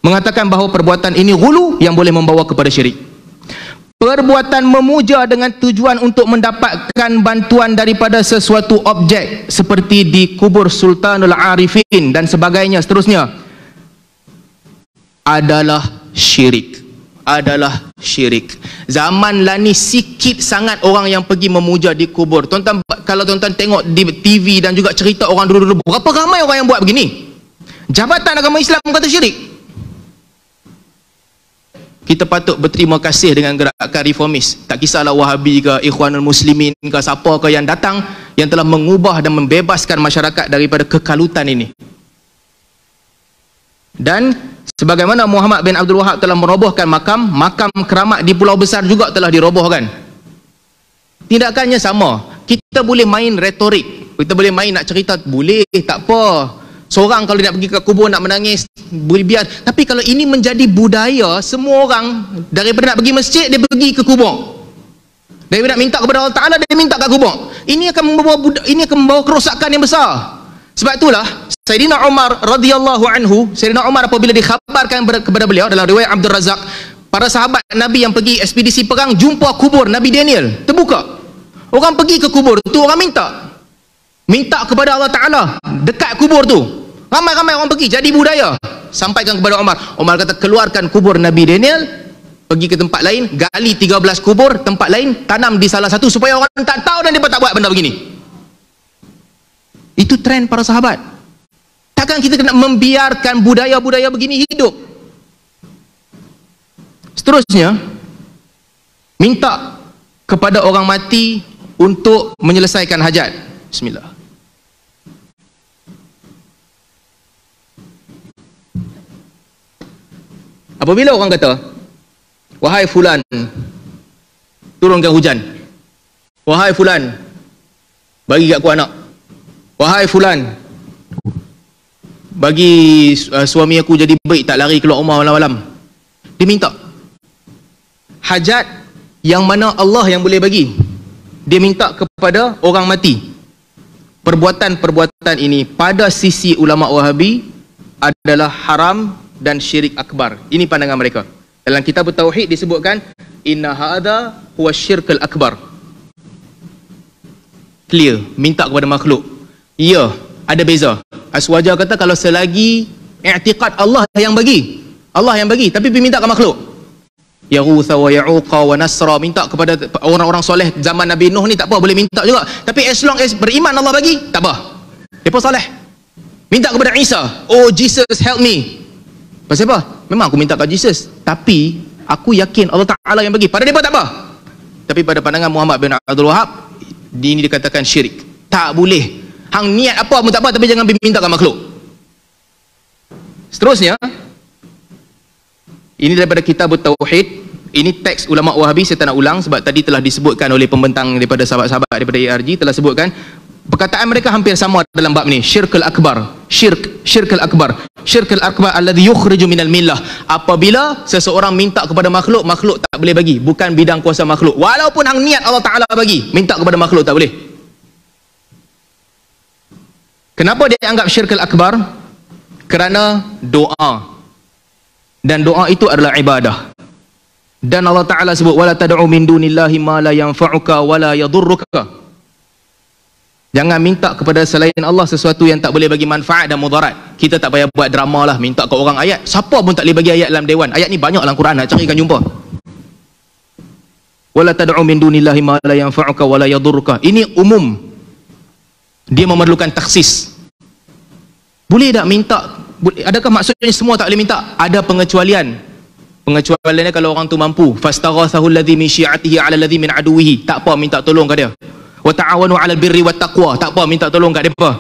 mengatakan bahawa perbuatan ini ghulu yang boleh membawa kepada syirik. Perbuatan memuja dengan tujuan untuk mendapatkan bantuan daripada sesuatu objek seperti di kubur Sultanul Arifin dan sebagainya seterusnya adalah syirik. Zaman lah ni sikit sangat orang yang pergi memuja di kubur. Tuan-tuan, kalau tuan-tuan tengok di TV dan juga cerita orang dulu-dulu, berapa ramai orang yang buat begini. Jabatan agama Islam kata syirik. Kita patut berterima kasih dengan gerakan reformis. Tak kisahlah Wahabi ke, Ikhwanul Muslimin ke, siapa ke yang datang, yang telah mengubah dan membebaskan masyarakat daripada kekalutan ini. Dan sebagaimana Muhammad bin Abdul Wahab telah merobohkan makam keramat di pulau besar juga telah dirobohkan. Tindakannya sama. Kita boleh main retorik, kita boleh main nak cerita, boleh, tak apa. Seorang kalau nak pergi ke kubur nak menangis, boleh biar. Tapi kalau ini menjadi budaya, semua orang daripada nak pergi masjid, dia pergi ke kubur. Daripada nak minta kepada Allah Ta'ala, dia minta kat kubur. Ini akan membawa kerosakan yang besar. Sebab itulah Sayyidina Umar radhiyallahu anhu, Sayyidina Umar apabila dikhabarkan kepada beliau dalam riwayat Abdul Razak, para sahabat Nabi yang pergi ekspedisi perang jumpa kubur Nabi Daniel terbuka. Orang pergi ke kubur tu, orang minta kepada Allah Ta'ala dekat kubur tu. Ramai-ramai orang pergi, jadi budaya. Sampaikan kepada Umar. Umar kata, keluarkan kubur Nabi Daniel, pergi ke tempat lain, gali 13 kubur, tempat lain, tanam di salah satu supaya orang tak tahu dan dia tak buat benda begini. Itu trend para sahabat. Takkan kita kena membiarkan budaya-budaya begini hidup. Seterusnya, minta kepada orang mati untuk menyelesaikan hajat. Bismillah. Apabila orang kata, wahai fulan, turunkan hujan. Wahai fulan, bagi kat aku anak. Wahai fulan, bagi suami aku jadi baik, tak lari keluar rumah malam-malam. Dia minta hajat yang mana Allah yang boleh bagi. Dia minta kepada orang mati. Perbuatan-perbuatan ini pada sisi ulama Wahabi adalah haram dan syirik akbar. Ini pandangan mereka. Dalam kitab Tauhid disebutkan inna hadza huwa syirkul akbar. Clear, minta kepada makhluk. Ya, ada beza. Aswaja kata kalau selagi i'tiqad Allah yang bagi, Allah yang bagi, tapi minta ke makhluk. Yaghutha wa ya'uqa wa nasra, minta kepada orang-orang soleh zaman Nabi Nuh ni tak apa, boleh minta juga. Tapi as long as beriman Allah bagi, tak apa. Depa soleh. Minta kepada Isa, oh Jesus help me. Pasal apa? Memang aku minta kepada Jesus, tapi aku yakin Allah Ta'ala yang bagi. Pada depa tak apa. Tapi pada pandangan Muhammad bin Abdul Wahab, ini dikatakan syirik. Tak boleh. Hang niat apa pun tak apa, tapi jangan minta ke makhluk. Seterusnya, ini daripada kitab Tauhid. Ini teks ulama Wahabi, saya tak nak ulang sebab tadi telah disebutkan oleh pembentang daripada sahabat-sahabat daripada ARG, telah sebutkan. Perkataan mereka hampir sama dalam bab ni. Syirkul akbar. Syirkul akbar. Syirkul akbar alladhi yukhriju minal millah. Apabila seseorang minta kepada makhluk, makhluk tak boleh bagi. Bukan bidang kuasa makhluk. Walaupun hang niat Allah Ta'ala bagi, minta kepada makhluk tak boleh. Kenapa dia anggap syirkul akbar? Kerana doa. Dan doa itu adalah ibadah. Dan Allah Ta'ala sebut wala tad'u min dunillahi ma la yanfa'uka wa la yadurruka. Jangan minta kepada selain Allah sesuatu yang tak boleh bagi manfaat dan mudarat. Kita tak payah buat drama lah minta ke orang ayat. Siapa pun tak boleh bagi ayat dalam dewan. Ayat ni banyak dalam Quran, nak carikan jumpa. Wala tad'u min dunillahi ma la yanfa'uka wa la yadurruka. Ini umum. Dia memerlukan taksis. Boleh tak minta? Adakah maksudnya semua tak boleh minta? Ada pengecualian. Pengecualiannya kalau orang tu mampu. Fastaghathahu alladhi min syi'atihi 'ala alladhi min aduwihi. Tak apa minta tolong kat dia. Wa ta'awanu 'alal birri wat taqwa. Tak apa minta tolong kat depa.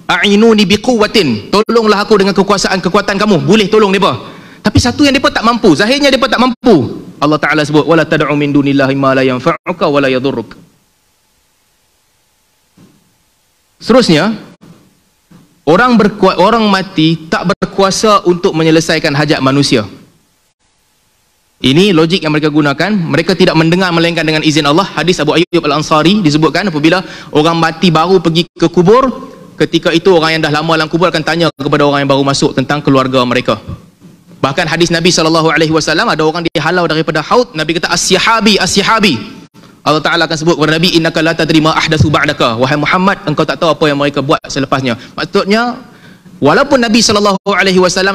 A'inuni biquwwatin. Tolonglah aku dengan kekuatan kamu. Boleh tolong depa. Tapi satu yang depa tak mampu. Zahirnya depa tak mampu. Allah Ta'ala sebut wala tad'u min dunillahi ma la yanfa'uka wa la yadhurruk. Seterusnya, orang mati tak berkuasa untuk menyelesaikan hajat manusia. Ini logik yang mereka gunakan. Mereka tidak mendengar melainkan dengan izin Allah. Hadis Abu Ayyub Al-Ansari disebutkan apabila orang mati baru pergi ke kubur, ketika itu orang yang dah lama dalam kubur akan tanya kepada orang yang baru masuk tentang keluarga mereka. Bahkan hadis Nabi SAW, ada orang dihalau daripada haud, Nabi kata as-sihabi, as-sihabi. Allah Ta'ala akan sebut kepada Nabi, innaka la tadri ma ahdatsu ba'daka. Wahai Muhammad, engkau tak tahu apa yang mereka buat selepasnya. Maksudnya, walaupun Nabi SAW,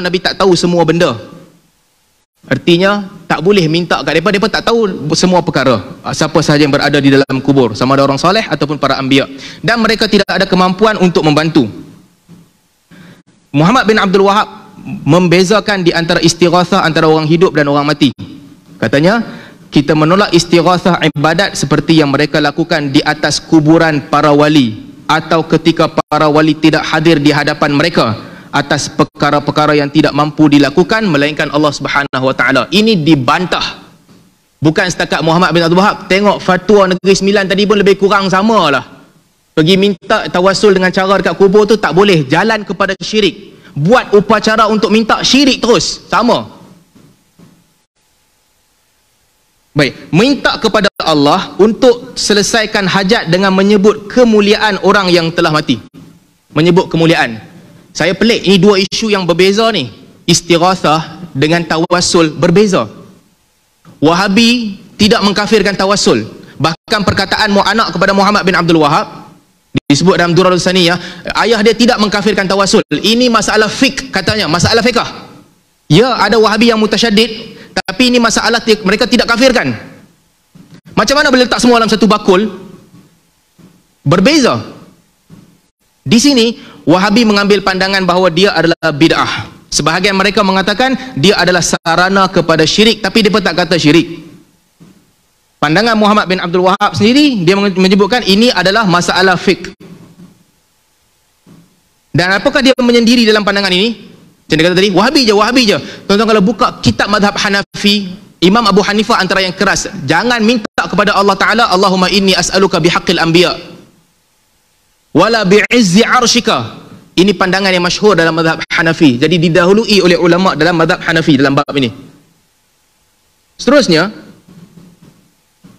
Nabi tak tahu semua benda. Artinya, tak boleh minta kat mereka. Mereka tak tahu semua perkara. Siapa sahaja yang berada di dalam kubur. Sama ada orang soleh ataupun para anbiya. Dan mereka tidak ada kemampuan untuk membantu. Muhammad bin Abdul Wahab membezakan di antara istighathah antara orang hidup dan orang mati. Katanya, kita menolak istighathah ibadat seperti yang mereka lakukan di atas kuburan para wali atau ketika para wali tidak hadir di hadapan mereka atas perkara-perkara yang tidak mampu dilakukan melainkan Allah Subhanahu wa taala. Ini dibantah. Bukan setakat Muhammad bin Abdul Wahab, tengok fatwa Negeri Sembilan tadi pun lebih kurang samalah. Pergi minta tawassul dengan cara dekat kubur tu tak boleh, jalan kepada syirik. Buat upacara untuk minta, syirik terus, sama. Baik, minta kepada Allah untuk selesaikan hajat dengan menyebut kemuliaan orang yang telah mati. Menyebut kemuliaan. Saya pelik, ini dua isu yang berbeza ni. Istighathah dengan tawassul berbeza. Wahabi tidak mengkafirkan tawassul. Bahkan perkataan anak kepada Muhammad bin Abdul Wahab disebut dalam Durarul Saniyah, ayah dia tidak mengkafirkan tawassul. Ini masalah fiqh katanya, masalah fiqh. Ya, ada Wahabi yang mutasyaddid, tapi ini masalah mereka tidak kafirkan. Macam mana boleh letak semua dalam satu bakul? Berbeza. Di sini Wahabi mengambil pandangan bahawa dia adalah bid'ah. Sebahagian mereka mengatakan dia adalah sarana kepada syirik, tapi dia pun tak kata syirik. Pandangan Muhammad bin Abdul Wahab sendiri, dia menyebutkan ini adalah masalah fiqh. Dan apakah dia menyendiri dalam pandangan ini? Macam dia kata tadi, Wahabi je, Wahabi je. Tuan-tuan kalau buka kitab mazhab Hanafi, Imam Abu Hanifah antara yang keras, jangan minta kepada Allah Ta'ala, Allahumma inni as'aluka bihaqqil anbiya wala bi'izzi arshika. Ini pandangan yang masyhur dalam mazhab Hanafi. Jadi didahului oleh ulama dalam mazhab Hanafi dalam bab ini. Seterusnya,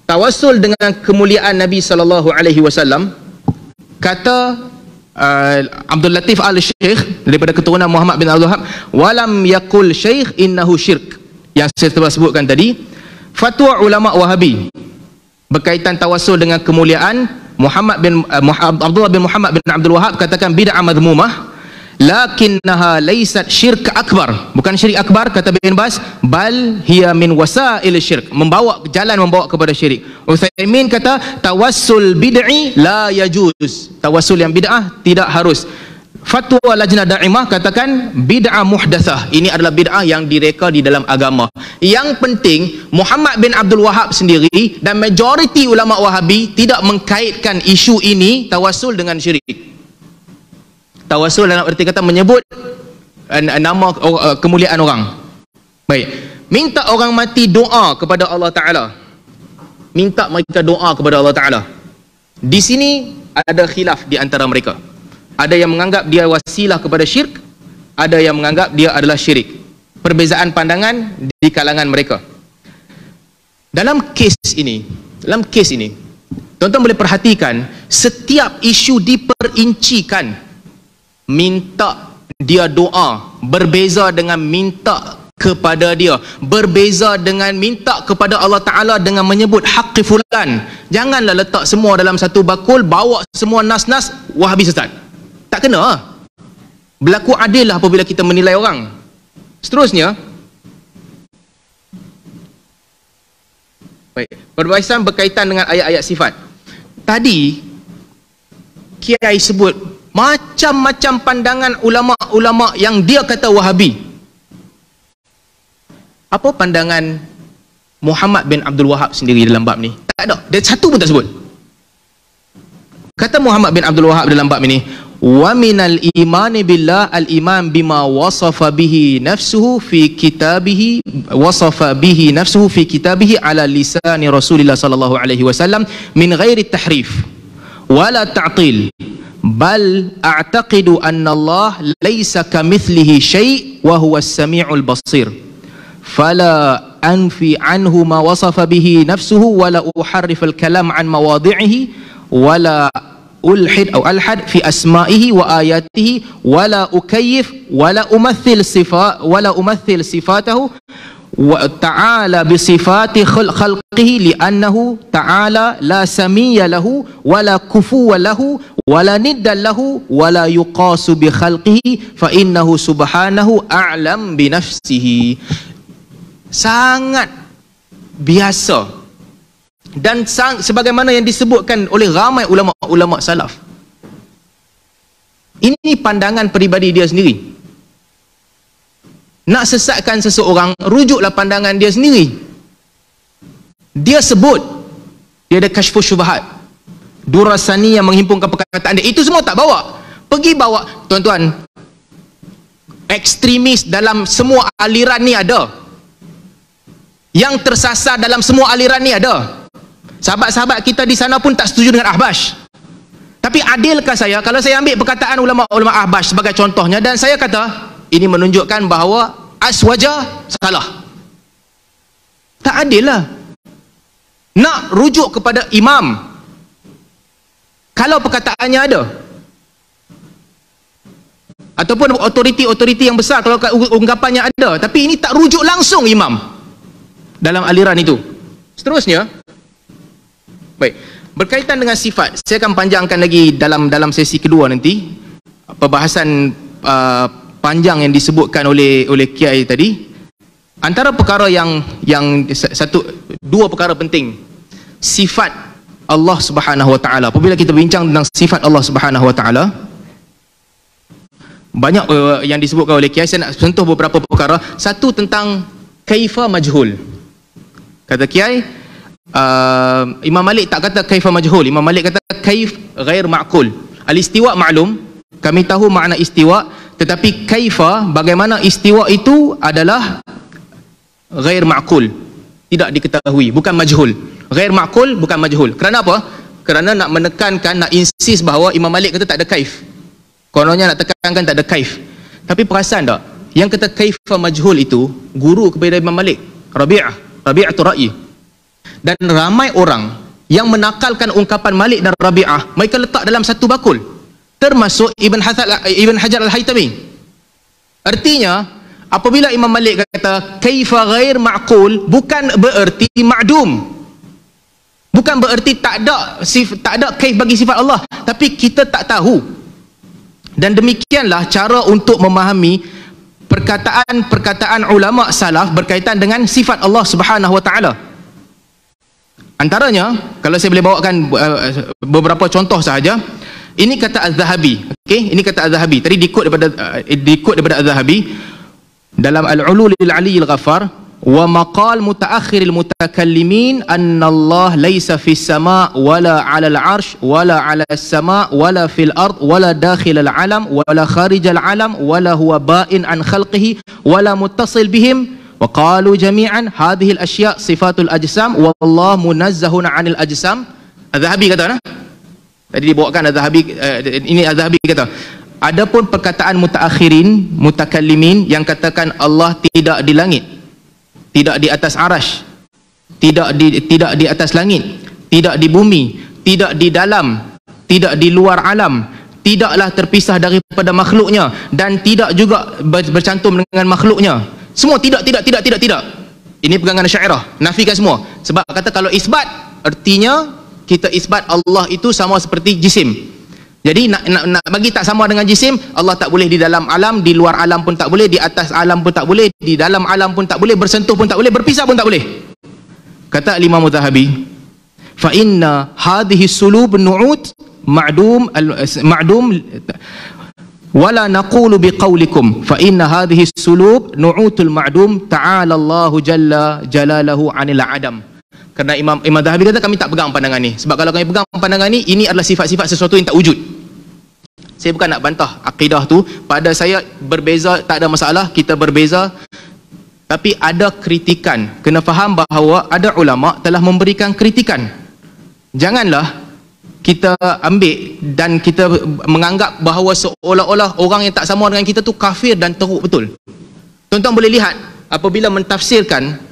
tawassul dengan kemuliaan Nabi sallallahu alaihi wasallam, kata Abdul Latif Al-Syekh daripada keturunan Muhammad bin Abdul Wahab, walam yakul syekh innahu syirk, yang saya telah sebutkan tadi. Fatwa ulama Wahabi berkaitan tawassul dengan kemuliaan Abdullah bin Muhammad bin Abdul Wahab katakan bid'ah madhmumah, lakinnaha laysat syirk akbar, bukan syirik akbar, kata bin Bas, bal hiya min wasail syirk, membawa kepada syirik. Utsaimin kata tawassul bid'i la yajuz, tawassul yang bid'ah tidak harus. Fatwa Lajnah Daimah katakan bid'ah muhdatsah, ini adalah bid'ah yang direka di dalam agama. Yang penting Muhammad bin Abdul Wahab sendiri dan majoriti ulama Wahabi tidak mengkaitkan isu ini tawassul dengan syirik. Tawassul dalam arti kata menyebut nama kemuliaan orang. Baik, minta orang mati doa kepada Allah Ta'ala, minta mereka doa kepada Allah Ta'ala. Di sini ada khilaf di antara mereka. Ada yang menganggap dia wasilah kepada syirik, ada yang menganggap dia adalah syirik. Perbezaan pandangan di kalangan mereka. Dalam kes ini, tuan-tuan boleh perhatikan setiap isu diperincikan. Minta dia doa berbeza dengan minta kepada dia, berbeza dengan minta kepada Allah Ta'ala dengan menyebut haqqi fulan. Janganlah letak semua dalam satu bakul, bawa semua nas-nas, Wahabi sesat. Tak kena. Berlaku adil lah apabila kita menilai orang. Seterusnya, baik, perbahasan berkaitan dengan ayat-ayat sifat. Tadi Kiai sebut macam-macam pandangan ulama-ulama yang dia kata Wahabi. Apa pandangan Muhammad bin Abdul Wahab sendiri dalam bab ni? Tak ada. Dia satu pun tak sebut. Kata Muhammad bin Abdul Wahab dalam bab ini, wa minal imani billah al-iman bima wasafa bihi nafsuhu fi kitabihi ala lisani Rasulillah sallallahu alaihi wasallam min ghairi tahrif wala ta'til, bal a'taqidu anna Allah laysa kamithlihi syai' wa huwa as-sami'ul basir, fala anfi anhu ma wasafa bihi nafsuhu wala uharrif al-kalam an mawadhi'ihi wala ulhid atau alhad fi asma'ihi wa ayatihi wala ukayyif wala umathil sifatahu wa ta'ala bi sifati khalqihi li'annahu ta'ala la samiyya lahu wala kufuwa lahu wala nidda lahu wala yuqasu bi khalqihi fa innahu subhanahu a'lam bi nafsihi. Sangat biasa dan sebagaimana yang disebutkan oleh ramai ulama-ulama salaf. Ini pandangan peribadi dia sendiri. Nak sesatkan seseorang, rujuklah pandangan dia sendiri. Dia sebut dia ada kashfus syubhat, Durasani yang menghimpunkan perkataan dia, itu semua tak bawa. Pergi bawa, tuan-tuan, ekstremis dalam semua aliran ni ada, yang tersasar dalam semua aliran ni ada. Sahabat-sahabat kita di sana pun tak setuju dengan Ahbash. Tapi adilkah saya kalau saya ambil perkataan ulama-ulama Ahbash sebagai contohnya dan saya kata ini menunjukkan bahawa Aswaja salah? Tak adil lah. Nak rujuk kepada imam kalau perkataannya ada, ataupun otoriti-otoriti yang besar kalau ungkapannya ada, tapi ini tak rujuk langsung imam dalam aliran itu. Seterusnya, baik, berkaitan dengan sifat, saya akan panjangkan lagi dalam sesi kedua nanti, perbahasan panjang yang disebutkan oleh Kiai tadi. Antara perkara yang dua perkara penting, sifat Allah Subhanahu Wa Taala. Apabila kita bincang tentang sifat Allah Subhanahu Wa Taala, banyak yang disebutkan oleh Kiai. Saya nak sentuh beberapa perkara. Satu tentang kaifa majhul. Kata Kiai, Imam Malik tak kata kaifa majhul. Imam Malik kata kaif ghair ma'qul. Al-istiwa ma'lum, kami tahu makna istiwa, tetapi kaifa, bagaimana istiwa itu adalah ghair ma'qul, tidak diketahui, bukan majhul. Ghair ma'qul bukan majhul. Kerana apa? Kerana nak menekankan, nak insist bahawa Imam Malik kata tak ada kaif. Kononnya nak tekankan tak ada kaif. Tapi perasan tak? Yang kata kaifa majhul itu guru kepada Imam Malik, Rabi'atul Ra'yi. Dan ramai orang yang menakalkan ungkapan Malik dan Rabi'ah, mereka letak dalam satu bakul, termasuk Ibn Hajar Al-Haytami. Artinya apabila Imam Malik kata kaifa ghair ma'qul, bukan bererti ma'dum, bukan bererti tak ada kaif bagi sifat Allah, tapi kita tak tahu. Dan demikianlah cara untuk memahami perkataan ulama salaf berkaitan dengan sifat Allah Subhanahu wa taala. Antaranya, kalau saya boleh bawakan beberapa contoh sahaja. Ini kata Az-Zahabi, okey, ini kata Az-Zahabi. Tadi dikut daripada Az-Zahabi dalam Al-Ulul Aliyil Ghaffar, wa maqal mutaakhiril mutakallimin anna Allah laysa fis sama' wala 'alal 'arsy wala 'alas sama' wala fil ard wala dakhilal 'alam wala kharijal 'alam wala huwa ba'in an khalqihi wala muttasil bihim wa qalu jami'an hadhihi al asya' sifatul ajsam wallahu munazzahun 'anil ajsam. Az-Zahabi kata nah? Tadi dibawakan Az-Zahabi, ini Az-Zahabi kata, adapun perkataan mutaakhirin mutakallimin yang katakan Allah tidak di langit, tidak di atas arash, tidak di atas langit, tidak di bumi, tidak di dalam, tidak di luar alam, tidaklah terpisah daripada makhluknya, dan tidak juga bercantum dengan makhluknya. Semua tidak. Ini pegangan Asy'ariyah, nafikan semua. Sebab kata kalau isbat, artinya kita isbat Allah itu sama seperti jisim. Jadi nak bagi tak sama dengan jisim, Allah tak boleh di dalam alam, di luar alam pun tak boleh, di atas alam pun tak boleh, di dalam alam pun tak boleh, bersentuh pun tak boleh, berpisah pun tak boleh. Kata Imam Zahabi, fa inna hadhihi sulub nu'ut ma'dum wala naqulu biqaulikum fa inna hadhihi sulub nu'utul ma'dum ta'ala Allahu jalla jalalahu 'anil adam. Kerana Imam Zahabi kata kami tak pegang pandangan ni. Sebab kalau kami pegang pandangan ni, ini adalah sifat-sifat sesuatu yang tak wujud. Saya bukan nak bantah akidah tu. Pada saya berbeza, tak ada masalah, kita berbeza. Tapi ada kritikan. Kena faham bahawa ada ulama telah memberikan kritikan. Janganlah kita ambil dan kita menganggap bahawa seolah-olah orang yang tak sama dengan kita tu kafir dan teruk betul. Tuan-tuan boleh lihat apabila mentafsirkan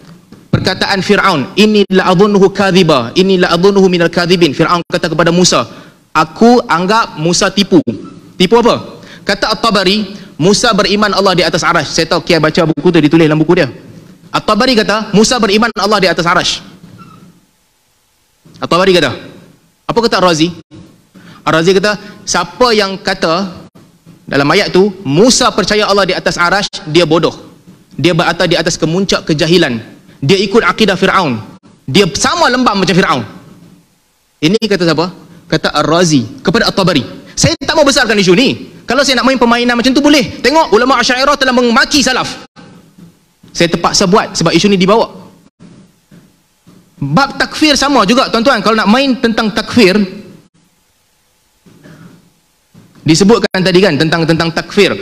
perkataan Fir'aun, inni la'adhunuhu kadhiba, inni la'adhunuhu minal kadhibin. Fir'aun kata kepada Musa, aku anggap Musa tipu. Tipu apa? Kata At-Tabari, Musa beriman Allah di atas arash. Saya tahu Kiai baca buku tu, ditulis dalam buku dia. At-Tabari kata Musa beriman Allah di atas arash. At-Tabari kata. Apa kata Ar-Razi? Ar-Razi kata, siapa yang kata dalam ayat tu Musa percaya Allah di atas arash, dia bodoh. Dia berada di atas kemuncak kejahilan. Dia ikut akidah Fir'aun. Dia sama lembab macam Fir'aun. Ini kata siapa? Kata Ar-Razi kepada At-Tabari. Saya tak mau besarkan isu ni. Kalau saya nak main permainan macam tu boleh. Tengok ulama Asy'ariyah telah memaki salaf. Saya terpaksa buat sebab isu ni dibawa. Bab takfir sama juga tuan-tuan. Kalau nak main tentang takfir, disebutkan tadi kan tentang takfir.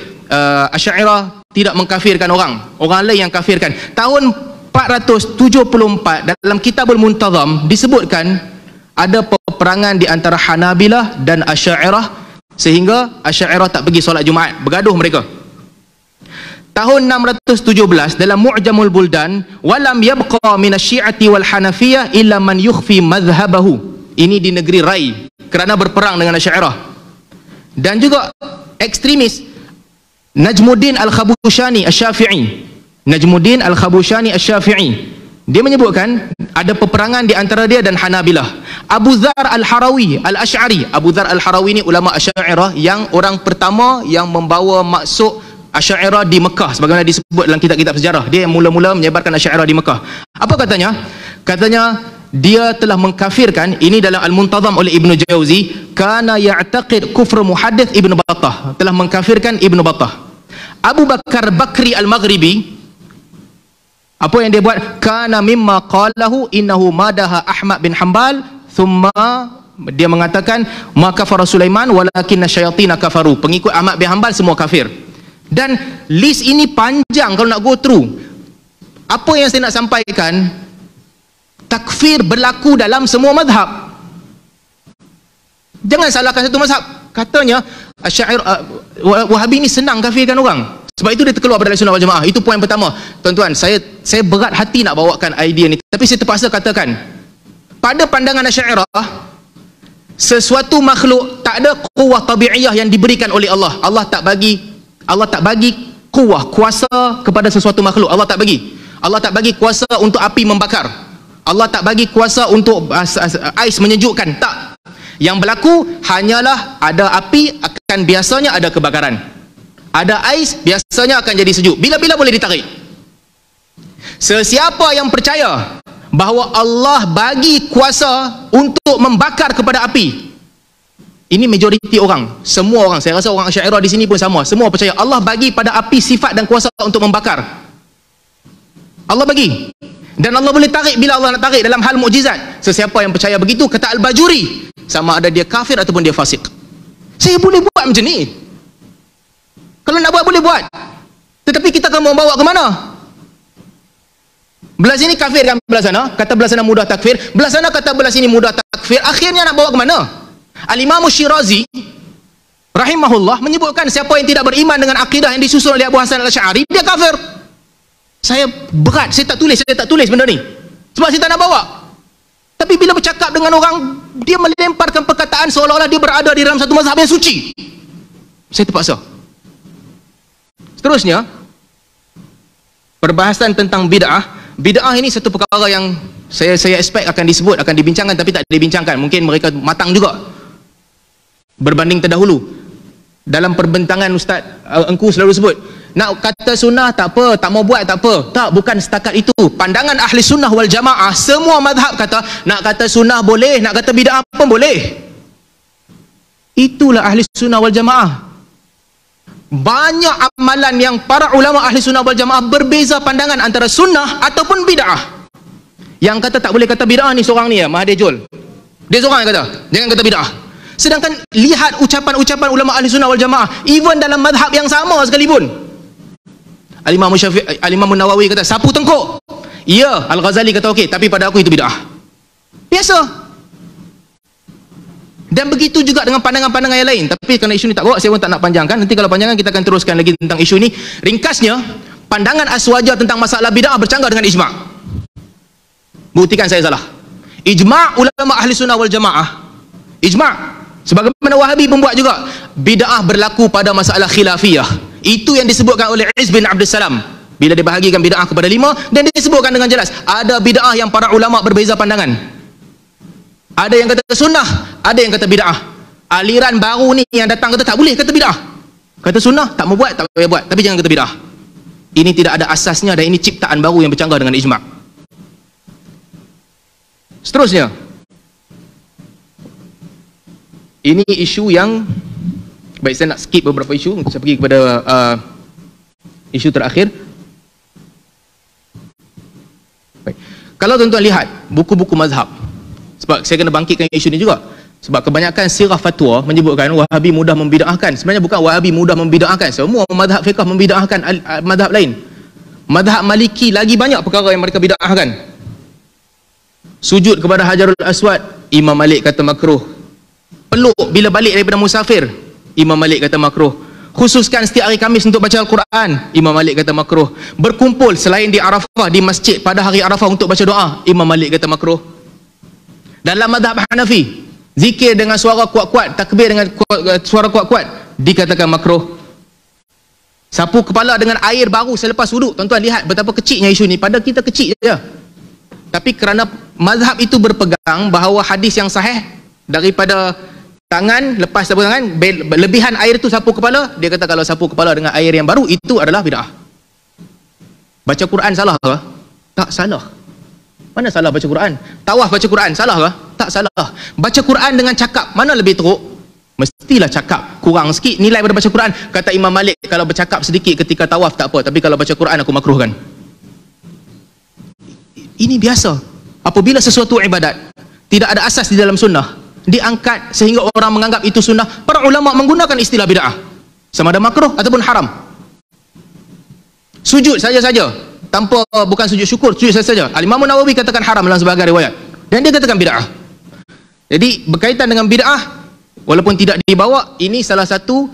Asy'ariyah tidak mengkafirkan orang lain yang kafirkan. Tahun 474 dalam Kitabul Muntazam disebutkan ada peperangan di antara Hanabilah dan Asy'ariyah sehingga Asy'ariyah tak pergi solat Jumaat, bergaduh mereka. Tahun 617 dalam Mu'jamul Buldan, walam yabqa minasyi'ati wal Hanafiyah illa man yukhfi madhhabahu. Ini di negeri Rai kerana berperang dengan Asy'ariyah. Dan juga ekstremis Najmuddin Al-Khabushani Asy-Syafi'i. Najmuddin Al-Khabushani Asy-Syafi'i, dia menyebutkan ada peperangan di antara dia dan Hanabilah. Abu Dzar Al-Harawi Al-Asy'ari. Abu Dzar Al-Harawi ni ulama Asy'ariyah yang orang pertama yang membawa maksud Asy'ariyah di Mekah, sebagaimana disebut dalam kitab-kitab sejarah. Dia yang mula-mula menyebarkan Asy'ariyah di Mekah. Apa katanya? Katanya dia telah mengkafirkan, ini dalam Al-Muntazam oleh Ibnu Jauzi, kana ya'taqid kufr muhaddits Ibnu Battah, telah mengkafirkan Ibnu Battah. Abu Bakar Bakri Al-Maghribi, apa yang dia buat? Kana mimma qalahu innahu madaha Ahmad bin Hanbal thumma, dia mengatakan ma kafara Sulaiman walakinna syayatin kafaru. Pengikut Ahmad bin Hanbal semua kafir. Dan list ini panjang kalau nak go through. Apa yang saya nak sampaikan, Takfir berlaku dalam semua mazhab. Jangan salahkan satu mazhab. Katanya Wahabi ni senang kafirkan orang, sebab itu dia terkeluar dari Sunnah wal Jamaah. Itu poin pertama. Tuan-tuan, saya berat hati nak bawakan idea ni, tapi saya terpaksa katakan, pada pandangan Asy'ariyah, sesuatu makhluk tak ada kuwah tabi'iyah yang diberikan oleh Allah. Allah tak bagi kuasa kepada sesuatu makhluk. Allah tak bagi kuasa untuk api membakar. Allah tak bagi kuasa untuk ais menyejukkan. Tak. Yang berlaku hanyalah ada api, akan biasanya ada kebakaran. Ada ais, biasanya akan jadi sejuk. Bila-bila boleh ditarik. Sesiapa yang percaya bahawa Allah bagi kuasa untuk membakar kepada api, ini majoriti orang, semua orang, saya rasa orang Asy'ariyah di sini pun sama, semua percaya Allah bagi pada api sifat dan kuasa untuk membakar. Allah bagi. Dan Allah boleh tarik bila Allah nak tarik dalam hal mukjizat. Sesiapa yang percaya begitu, kata Al-Bajuri, sama ada dia kafir ataupun dia fasik. Saya boleh buat macam ni. Kalau nak buat, boleh buat. Tetapi kita akan membawa ke mana? Belah sini kafir kan belah sana, kata belah sana mudah takfir. Belah sana kata belah sini mudah takfir. Akhirnya nak bawa ke mana? Al-Imam Syirazi rahimahullah menyebutkan siapa yang tidak beriman dengan akidah yang disusun oleh Abu Hasan Al-Asy'ari, dia kafir. Saya berat, saya tak tulis benda ni, sebab saya tak nak bawa. Tapi bila bercakap dengan orang, dia melemparkan perkataan seolah-olah dia berada di dalam satu mazhab yang suci. Saya terpaksa. Seterusnya, perbahasan tentang bid'ah. Bid'ah ini satu perkara yang saya expect akan disebut, akan dibincangkan, tapi tak dibincangkan. Mungkin mereka matang juga berbanding terdahulu. Dalam perbentangan Ustaz Engku selalu sebut, nak kata sunnah tak apa, tak mau buat tak apa. Tak, bukan setakat itu. Pandangan ahli sunnah wal jamaah, semua mazhab kata, nak kata sunnah boleh, nak kata bid'ah pun boleh. Itulah ahli sunnah wal jamaah. Banyak amalan yang para ulama ahli sunnah wal jamaah berbeza pandangan antara sunnah ataupun bid'ah. Yang kata tak boleh kata bid'ah ni seorang ni ya, Mahathir Jol. Dia seorang yang kata, jangan kata bid'ah. Sedangkan lihat ucapan-ucapan ulama ahli sunnah wal jamaah, even dalam mazhab yang sama sekalipun. Al-Imam Nawawi kata sapu tengkuk. Ya, Al-Ghazali kata okey, tapi pada aku itu bid'ah. Biasa. Dan begitu juga dengan pandangan-pandangan yang lain. Tapi kerana isu ni tak bawa, saya pun tak nak panjangkan. Nanti kalau panjangan kita akan teruskan lagi tentang isu ni. Ringkasnya, pandangan Aswaja tentang masalah bid'ah bercanggah dengan ijma'. Buktikan saya salah. Ijma' ulama ahli sunnah wal jamaah. Ijma'. Sebagaimana Wahabi pembuat juga. Bid'ah berlaku pada masalah khilafiyah. Itu yang disebutkan oleh Izz bin Abdul Salam bila dia bahagikan bid'ah kepada 5, dan dia disebutkan dengan jelas. Ada bid'ah yang para ulama berbeza pandangan. Ada yang kata sunnah, ada yang kata bid'ah. Aliran baru ni yang datang kata tak boleh kata bid'ah. Kata sunnah, tak mau buat, tak boleh buat. Tapi jangan kata bid'ah. Ini tidak ada asasnya dan ini ciptaan baru yang bercanggah dengan ijma'. Seterusnya, ini isu yang, baik, saya nak skip beberapa isu. Saya pergi kepada isu terakhir. Baik. Kalau tuan-tuan lihat buku-buku mazhab, sebab saya kena bangkitkan isu ni juga, sebab kebanyakan sirah fatwa menyebutkan Wahabi mudah membid'ahkan. Sebenarnya bukan Wahabi mudah membid'ahkan, semua mazhab fiqh membid'ahkan mazhab lain. Mazhab Maliki lagi banyak perkara yang mereka bid'ahkan. Sujud kepada Hajarul Aswad, Imam Malik kata makruh. Peluk bila balik daripada musafir, Imam Malik kata makruh. Khususkan setiap hari Khamis untuk baca Al-Quran, Imam Malik kata makruh. Berkumpul selain di Arafah, di masjid pada hari Arafah untuk baca doa, Imam Malik kata makruh. Dalam mazhab Hanafi, zikir dengan suara kuat-kuat, takbir dengan suara kuat-kuat, dikatakan makruh. Sapu kepala dengan air baru selepas wuduk. Tuan-tuan lihat betapa kecilnya isu ni. Pada kita kecil je. Tapi kerana mazhab itu berpegang bahawa hadis yang sahih daripada tangan, lepas sapu tangan, lebihan air itu sapu kepala, dia kata kalau sapu kepala dengan air yang baru, itu adalah bid'ah. Baca Quran salah ke? Tak salah. Mana salah baca Quran? Tawaf baca Quran salah ke? Tak salah. Baca Quran dengan cakap, mana lebih teruk? Mestilah cakap. Kurang sikit nilai pada baca Quran. Kata Imam Malik, kalau bercakap sedikit ketika tawaf tak apa, tapi kalau baca Quran aku makruhkan. Ini biasa. Apabila sesuatu ibadat tidak ada asas di dalam sunnah, diangkat sehingga orang menganggap itu sunnah, para ulama menggunakan istilah bid'ah, sama ada makruh ataupun haram. Sujud saja-saja bukan sujud syukur, sujud saja. Al-Imam Nawawi katakan haram dalam sebahagian riwayat. Dan dia katakan bid'ah. Jadi berkaitan dengan bid'ah, walaupun tidak dibawa, ini salah satu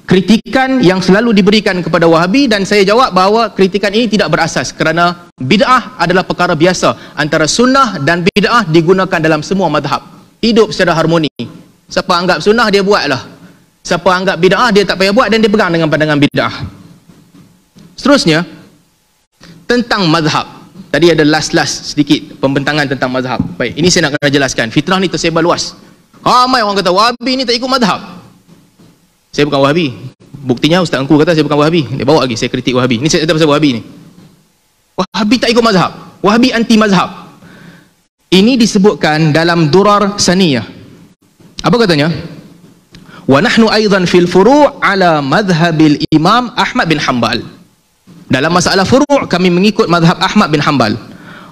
kritikan yang selalu diberikan kepada Wahabi, dan saya jawab bahawa kritikan ini tidak berasas kerana bid'ah adalah perkara biasa. Antara sunnah dan bid'ah digunakan dalam semua mazhab. Hidup secara harmoni. Siapa anggap sunnah dia buatlah. Siapa anggap bid'ah dia tak payah buat dan dia pegang dengan pandangan bid'ah. Seterusnya tentang mazhab. Tadi ada last sedikit pembentangan tentang mazhab. Baik, ini saya nak kena jelaskan. Fitnah ni tersebar luas. Ramai orang kata Wahabi ni tak ikut mazhab. Saya bukan Wahabi. Buktinya Ustaz Engku kata saya bukan Wahabi. Dia bawa lagi saya kritik Wahabi. Ni saya kata pasal Wahabi ni. Wahabi tak ikut mazhab. Wahabi anti mazhab. Ini disebutkan dalam Durar Saniyah. Apa katanya? Wa nahnu aidan fil furu' ala madhhabil Imam Ahmad bin Hanbal. Dalam masalah furu' kami mengikut mazhab Ahmad bin Hanbal.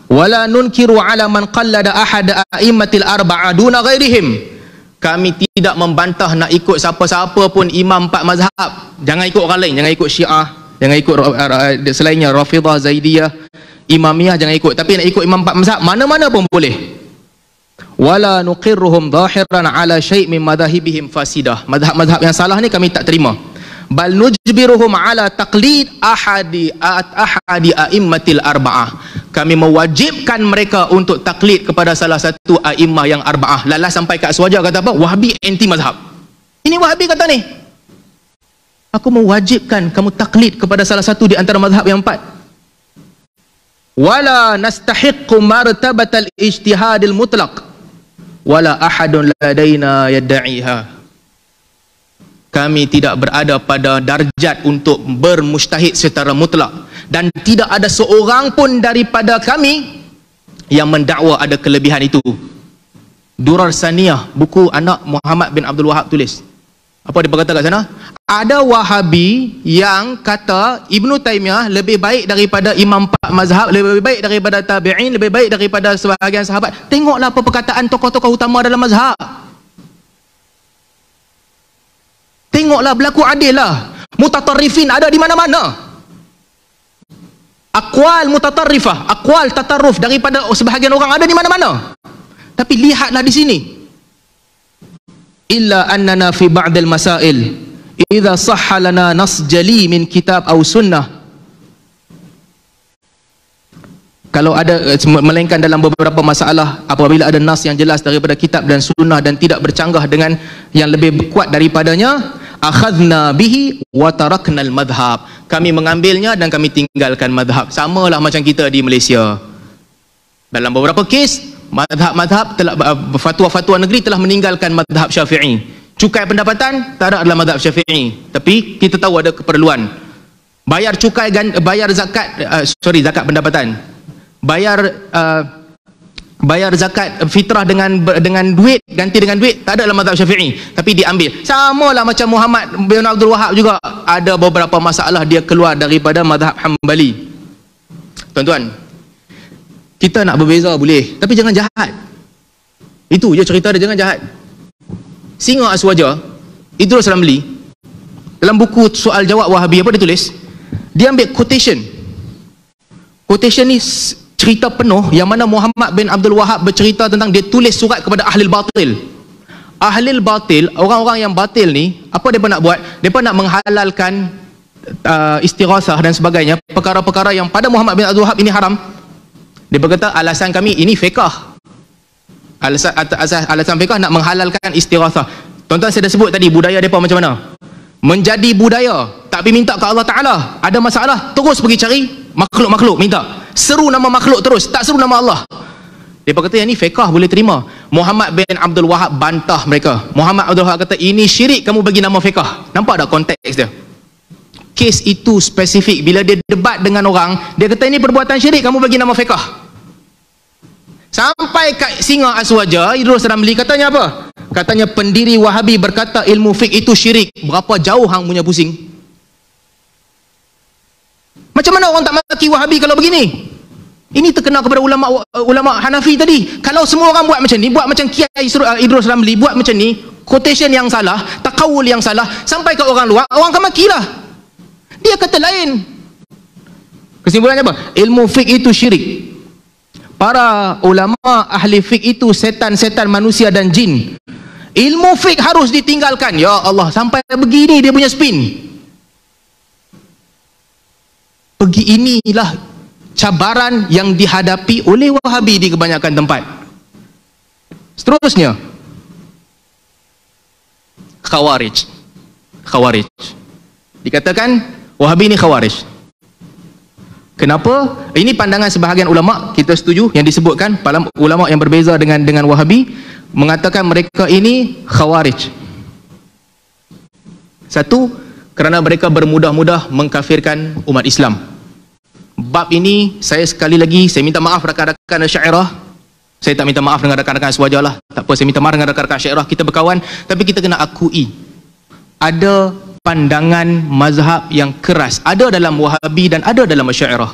Wala nunkiru ala man qallada ahad a'immatil arba'a duna ghairihim. Kami tidak membantah nak ikut siapa-siapa pun imam 4 mazhab. Jangan ikut orang lain, jangan ikut Syiah, jangan ikut selainnya Rafidhah, Zaidiyah, Imamiyah, jangan ikut. Tapi nak ikut imam 4 mazhab mana-mana pun boleh. Wala nuqirruhum zahiran ala syai' min madhahibihim fasidah. Mazhab-mazhab yang salah ni kami tak terima. Bal nujbiruhum ala taqlid ahadi a'immatil arba'ah. Kami mewajibkan mereka untuk taklid kepada salah satu a'immah yang arba'ah. Lalas sampai kat Aswaja kata apa? Wahabi anti mazhab. Ini Wahabi kata ni. Aku mewajibkan kamu taklid kepada salah satu di antara mazhab yang 4. Wala nastahiqqu martabatal ijtihadil mutlaq. Wala ahadun ladaina yadda'iha. Kami tidak berada pada darjat untuk bermujtahid secara mutlak, dan tidak ada seorang pun daripada kami yang mendakwa ada kelebihan itu. Durar Saniyah, buku anak Muhammad bin Abdul Wahab tulis. Apa dia berkata kat sana? Ada Wahabi yang kata Ibnu Taimiyah lebih baik daripada imam 4 mazhab, lebih baik daripada tabi'in, lebih baik daripada sebahagian sahabat. Tengoklah apa perkataan tokoh-tokoh utama dalam mazhab. Tengoklah, berlaku adil lah. Mutatarrifin ada di mana-mana. Aqwal mutatarrifah, aqwal tatarruf daripada sebahagian orang ada di mana-mana. Tapi lihatlah di sini. Illa annana fi ba'dil masail idza sahha lana nas jali min kitab aw sunnah. Kalau ada, melainkan dalam beberapa masalah, apabila ada nas yang jelas daripada kitab dan sunnah dan tidak bercanggah dengan yang lebih kuat daripadanya, akhadna bihi wa taraknal madhab. Kami mengambilnya dan kami tinggalkan madhab. Samalah macam kita di Malaysia. Dalam beberapa kes, madhab-madhab telah, fatwa-fatwa negeri telah meninggalkan madhab Syafi'i. Cukai pendapatan tak ada dalam madhab Syafi'i. Tapi kita tahu ada keperluan. Bayar cukai, bayar zakat, zakat pendapatan. Bayar zakat fitrah dengan duit, ganti dengan duit, tak ada dalam mazhab Syafi'i, tapi diambil. Samalah macam Muhammad bin Abdul Wahab juga, ada beberapa masalah dia keluar daripada mazhab Hambali. Tuan-tuan, kita nak berbeza boleh, tapi jangan jahat. Itu je cerita dia, jangan jahat. Singa Aswaja, Idrus Ramli, dalam buku soal jawab Wahabi, apa dia tulis? Dia ambil quotation. Quotation ni cerita penuh yang mana Muhammad bin Abdul Wahab bercerita tentang dia tulis surat kepada ahli batil. Ahli batil, orang-orang yang batil ni, apa mereka nak buat? Mereka nak menghalalkan istighasah dan sebagainya, perkara-perkara yang pada Muhammad bin Abdul Wahab ini haram. Dia berkata alasan kami ini fiqh. Alasan fiqh nak menghalalkan istighasah. Tuan-tuan, saya dah sebut tadi budaya mereka macam mana. Menjadi budaya, tak pergi minta ke Allah Ta'ala. Ada masalah, terus pergi cari makhluk-makhluk, minta. Seru nama makhluk terus, tak seru nama Allah. Dia kata yang ni fiqh boleh terima. Muhammad bin Abdul Wahab bantah mereka. Muhammad Abdul Wahab kata ini syirik, kamu bagi nama fiqh. Nampak tak konteks dia? Kes itu spesifik. Bila dia debat dengan orang, dia kata ini perbuatan syirik, kamu bagi nama fiqh. Sampai kat Singa Aswaja, Idrus Ramli katanya apa? Katanya pendiri Wahabi berkata ilmu fiqh itu syirik. Berapa jauh hang punya pusing? Macam mana orang tak maki Wahabi kalau begini? Ini terkena kepada ulama Hanafi tadi. Kalau semua orang buat macam ni, buat macam Kiai Idrus Ramli, buat macam ni, quotation yang salah, taqawul yang salah, sampai ke orang luar, orang akan makilah. Dia kata lain. Kesimpulannya apa? Ilmu fiqh itu syirik. Para ulama ahli fiqh itu setan-setan manusia dan jin. Ilmu fiqh harus ditinggalkan. Ya Allah, sampai begini dia punya spin. Inilah cabaran yang dihadapi oleh Wahabi di kebanyakan tempat. Seterusnya, Khawarij. Dikatakan Wahabi ini Khawarij. Kenapa? Ini pandangan sebahagian ulama, kita setuju yang disebutkan ulama yang berbeza dengan Wahabi mengatakan mereka ini Khawarij. Satu, kerana mereka bermudah-mudah mengkafirkan umat Islam. Bab ini saya sekali lagi saya minta maaf rakan-rakan Asy'ariyah. Saya tak minta maaf dengan rakan-rakan sewajarlah. Tak apa, saya minta maaf dengan rakan-rakan Asy'ariyah, kita berkawan, tapi kita kena akui ada pandangan mazhab yang keras, ada dalam Wahabi dan ada dalam Asy'ariyah.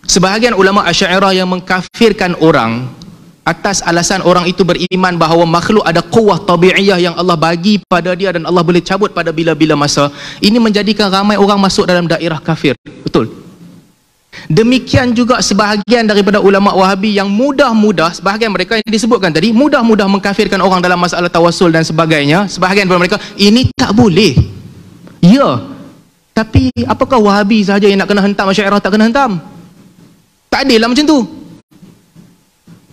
Sebahagian ulama Asy'ariyah yang mengkafirkan orang atas alasan orang itu beriman bahawa makhluk ada quwwah tabi'iyah yang Allah bagi pada dia dan Allah boleh cabut pada bila-bila masa. Ini menjadikan ramai orang masuk dalam daerah kafir. Betul. Demikian juga sebahagian daripada ulama Wahabi yang mudah-mudah, sebahagian mereka yang disebutkan tadi, mudah-mudah mengkafirkan orang dalam masalah tawassul dan sebagainya. Sebahagian daripada mereka, ini tak boleh. Ya, tapi apakah Wahabi sahaja yang nak kena hentam, Asy'ariyah tak kena hentam? Tak adil lah macam tu.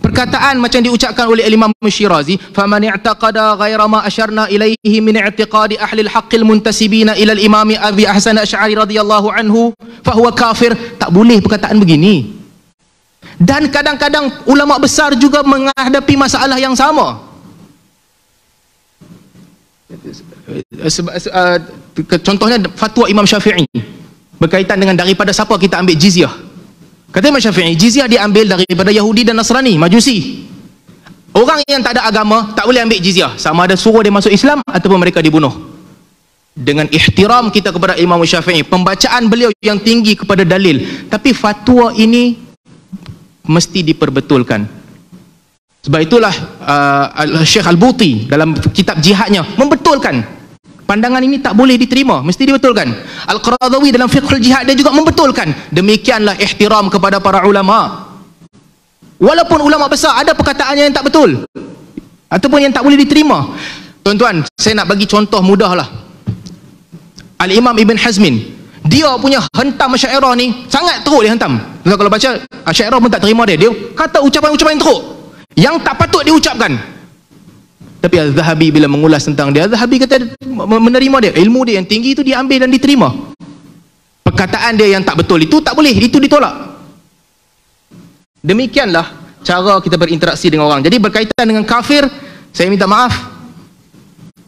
Perkataan macam diucapkan oleh Imam Syirazi, faman i'taqada ghaira ma asyarna ilaihi min i'tiqadi ahli al-haqqil muntasibina ila al-imam Abi Hasan Asy'ari radhiyallahu anhu fa huwa kafir. Tak boleh perkataan begini. Dan kadang-kadang ulama besar juga menghadapi masalah yang sama. Contohnya fatwa Imam Syafi'i berkaitan dengan daripada siapa kita ambil jizyah. Kata Imam Syafi'i, jizyah diambil daripada Yahudi dan Nasrani, Majusi. Orang yang tak ada agama tak boleh ambil jizyah, sama ada suruh dia masuk Islam ataupun mereka dibunuh. Dengan ihtiram kita kepada Imam Syafi'i, pembacaan beliau yang tinggi kepada dalil, tapi fatwa ini mesti diperbetulkan. Sebab itulah Syekh Al-Buti dalam kitab jihadnya membetulkan pandangan ini tak boleh diterima, mesti dibetulkan. Al-Qaradawi dalam Fiqhul Jihad dia juga membetulkan. Demikianlah ihtiram kepada para ulama. Walaupun ulama besar ada perkataannya yang tak betul ataupun yang tak boleh diterima. Tuan-tuan, saya nak bagi contoh mudah lah. Al-Imam Ibn Hazmin, dia punya hentam Asy'ariyah ni sangat teruk dia hentam. Tuan, kalau baca Asy'ariyah pun tak terima dia kata ucapan-ucapan yang teruk yang tak patut diucapkan. Tapi Al-Zahabi bila mengulas tentang dia, Al-Zahabi kata menerima dia, ilmu dia yang tinggi itu dia ambil dan diterima. Perkataan dia yang tak betul itu tak boleh, itu ditolak. Demikianlah cara kita berinteraksi dengan orang. Jadi berkaitan dengan kafir, saya minta maaf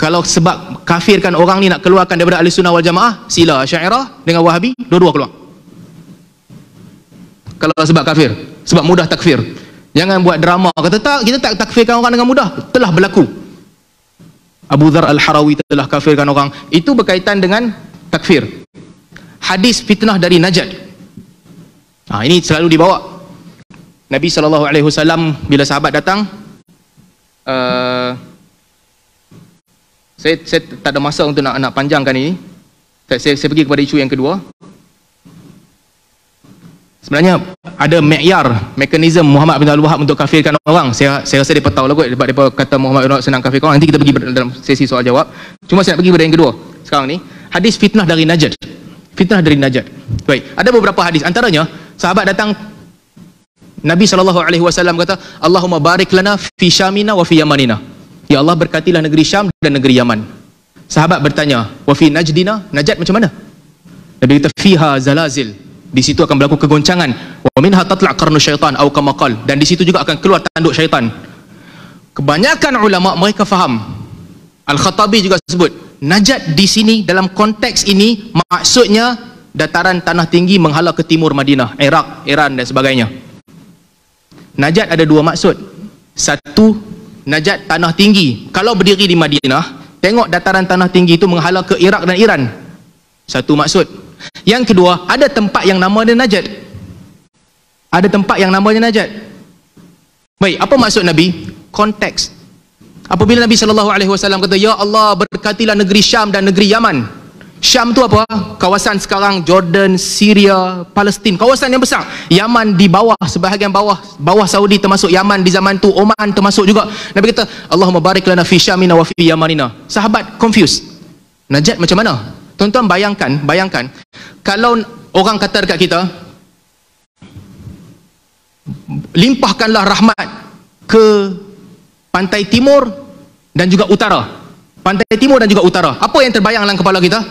kalau sebab kafirkan orang ni nak keluarkan daripada Ahli Sunnah wal Jamaah, sila Asy'ariyah dengan Wahabi dua-dua keluar. Kalau sebab kafir, sebab mudah takfir. Jangan buat drama kata tak, kita tak takfirkan orang dengan mudah. Telah berlaku. Abu Dhar Al-Harawi telah kafirkan orang. Itu berkaitan dengan takfir. Hadis fitnah dari Najd. Ini selalu dibawa. Nabi SAW bila sahabat datang, saya tak ada masa untuk nak panjangkan ini. Saya pergi kepada isu yang kedua. Sebenarnya ada mekanisme Muhammad bin Al-Wahhab untuk kafirkan orang. Saya rasa dia tahu lah kot, sebab dia kata Muhammad bin Al-Wahhab senang kafirkan orang. Nanti kita pergi dalam sesi soal jawab. Cuma saya nak pergi pada yang kedua sekarang ni, hadis fitnah dari Najd. Fitnah dari Najd. Baik, ada beberapa hadis, antaranya sahabat datang, Nabi SAW kata, Allahumma barik lana fi Syamina wa fi Yamanina. Ya Allah, berkatilah negeri Syam dan negeri Yaman. Sahabat bertanya, wa fi Najdina, Najd macam mana? Nabi kata, fiha zalazil. Di situ akan berlaku kegoncangan. Wa minha tatla' qarnu syaitan atau kama qala, dan di situ juga akan keluar tanduk syaitan. Kebanyakan ulama mereka faham. Al-Khattabi juga sebut, Najd di sini dalam konteks ini maksudnya dataran tanah tinggi menghala ke timur Madinah, Iraq, Iran dan sebagainya. Najd ada dua maksud. Satu, Najd tanah tinggi. Kalau berdiri di Madinah, tengok dataran tanah tinggi itu menghala ke Iraq dan Iran. Satu maksud. Yang kedua, ada tempat yang nama dia Najd. Ada tempat yang namanya Najd. Baik, apa maksud Nabi? Konteks. Apabila Nabi SAW kata, Ya Allah, berkatilah negeri Syam dan negeri Yaman, Syam tu apa? Kawasan sekarang Jordan, Syria, Palestin, kawasan yang besar. Yaman di bawah, sebahagian bawah Saudi termasuk Yaman di zaman tu, Oman termasuk juga. Nabi kata, Allahumma barik lana fi Syamina wa fi Yamanina. Sahabat confused. Najat macam mana? Tuan-tuan bayangkan kalau orang kata dekat kita, limpahkanlah rahmat ke pantai timur dan juga utara. Pantai timur dan juga utara. Apa yang terbayang dalam kepala kita?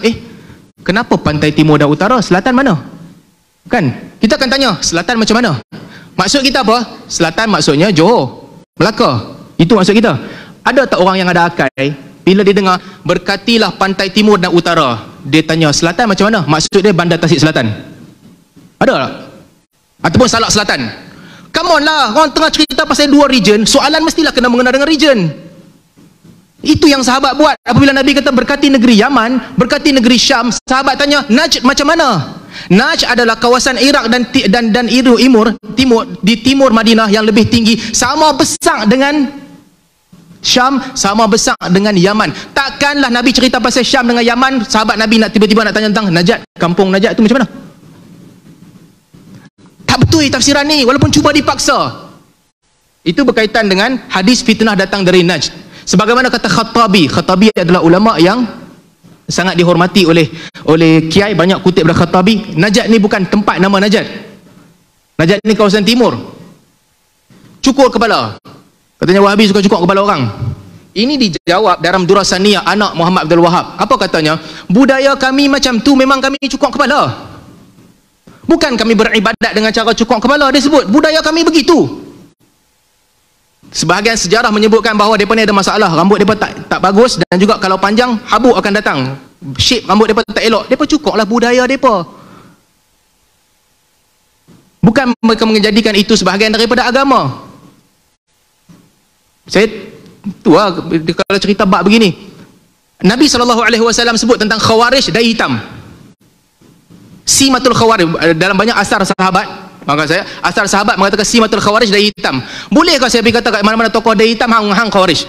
Kenapa pantai timur dan utara? Selatan mana? Kan? Kita akan tanya, selatan macam mana? Maksud kita apa? Selatan maksudnya Johor, Melaka. Itu maksud kita. Ada tak orang yang ada akal, bila dia dengar, berkatilah pantai timur dan utara, dia tanya, selatan macam mana? Maksud dia Bandar Tasik Selatan. Ada tak? Ataupun Salak Selatan. Come on lah, orang tengah cerita pasal dua region, soalan mestilah kena mengena dengan region. Itu yang sahabat buat. Apabila Nabi kata berkati negeri Yaman, berkati negeri Syam, sahabat tanya, Najd macam mana? Najd adalah kawasan Iraq dan timur di timur Madinah yang lebih tinggi, sama besar dengan Syam, sama besar dengan Yaman. Takkanlah Nabi cerita pasal Syam dengan Yaman, sahabat Nabi nak tiba-tiba nak tanya tentang Najd, kampung Najd tu macam mana? Tak betul tafsiran ni, walaupun cuba dipaksa. Itu berkaitan dengan hadis fitnah datang dari Najd. Sebagaimana kata Khattabi adalah ulama yang sangat dihormati oleh kiai, banyak kutip dari Khattabi. Najd ni bukan tempat nama Najd. Najd ni kawasan timur. Cukur kepala. Katanya Wahabi suka cukur kepala orang. Ini dijawab dalam Durasaniyah anak Muhammad Abdul Wahab. Apa katanya? Budaya kami macam tu, memang kami cukur kepala. Bukan kami beribadat dengan cara cukur kepala, dia sebut budaya kami begitu. Sebahagian sejarah menyebutkan bahawa mereka ni ada masalah, rambut mereka tak bagus, dan juga kalau panjang habuk akan datang, shape rambut mereka tak elok. Mereka cukuplah budaya mereka. Bukan mereka menjadikan itu sebahagian daripada agama. Saya tu lah, kalau cerita bab begini, Nabi SAW sebut tentang Khawarij dai hitam, Simatul Khawarij. Dalam banyak asar sahabat, maka saya, asal sahabat mengatakan Simatul Khawarij dai hitam. Bolehkah saya pergi kata kat mana-mana tokoh dai hitam hang Khawarij?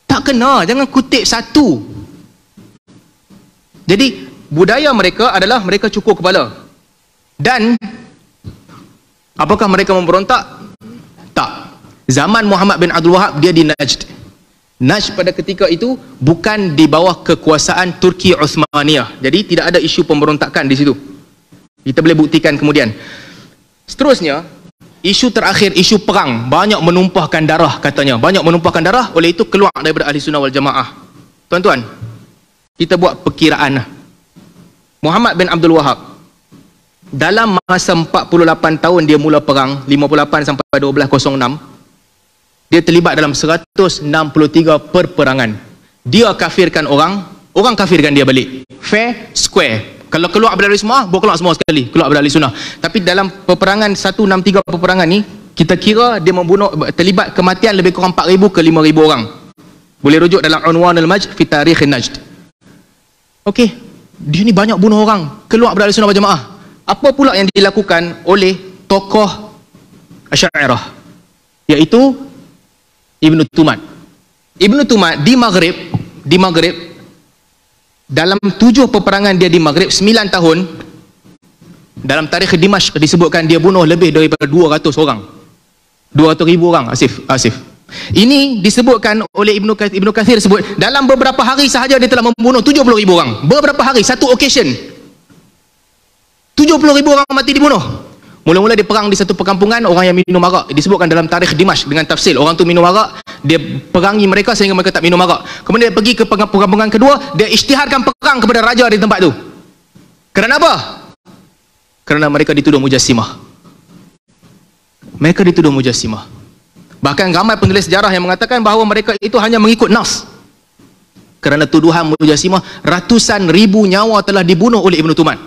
Tak kena, jangan kutip satu. Jadi budaya mereka adalah mereka cukur kepala. Dan apakah mereka memberontak? Tak. Zaman Muhammad bin Abdul Wahab dia di Najd. Najd pada ketika itu bukan di bawah kekuasaan Turki Uthmaniyah. Jadi tidak ada isu pemberontakan di situ. Kita boleh buktikan kemudian. Seterusnya, isu terakhir, isu perang. Banyak menumpahkan darah katanya. Banyak menumpahkan darah, oleh itu keluar daripada Ahli Sunnah wal Jamaah. Tuan-tuan, kita buat perkiraan. Muhammad bin Abdul Wahab, dalam masa 48 tahun dia mula perang, 58 sampai 1206, dia terlibat dalam 163 perperangan. Dia kafirkan orang, orang kafirkan dia balik. Fair, square. Kalau keluar dari semua, boleh keluar semua sekali, keluar dari sunnah. Tapi dalam peperangan 163 peperangan ni, kita kira dia membunuh, terlibat kematian lebih kurang 4,000 ke 5,000 orang. Boleh rujuk dalam Unwan al-Majd fi Tarikh Najd. Okey, dia ni banyak bunuh orang, keluar dari sunnah wal Jamaah. Apa pula yang dilakukan oleh tokoh Asy'ariyah, iaitu Ibn Tumat. Ibn Tumat di Maghrib, dalam 7 peperangan dia di Maghrib, 9 tahun, dalam tarikh Dimashq disebutkan dia bunuh lebih daripada 200 orang. 200,000 orang, Asif. Ini disebutkan oleh Ibnu Kathir sebut, dalam beberapa hari sahaja dia telah membunuh 70,000 orang. Beberapa hari, satu occasion. 70,000 orang mati dibunuh. Mula-mula dia perang di satu perkampungan orang yang minum arak. Disebutkan dalam tarikh Dimashq dengan tafsir, orang tu minum arak, dia perangi mereka sehingga mereka tak minum arak. Kemudian dia pergi ke perkampungan kedua, dia isytiharkan perang kepada raja di tempat tu. Kerana apa? Kerana mereka dituduh mujassimah. Mereka dituduh mujassimah. Bahkan ramai penulis sejarah yang mengatakan bahawa mereka itu hanya mengikut nas. Kerana tuduhan mujassimah, ratusan ribu nyawa telah dibunuh oleh Ibn Tumat.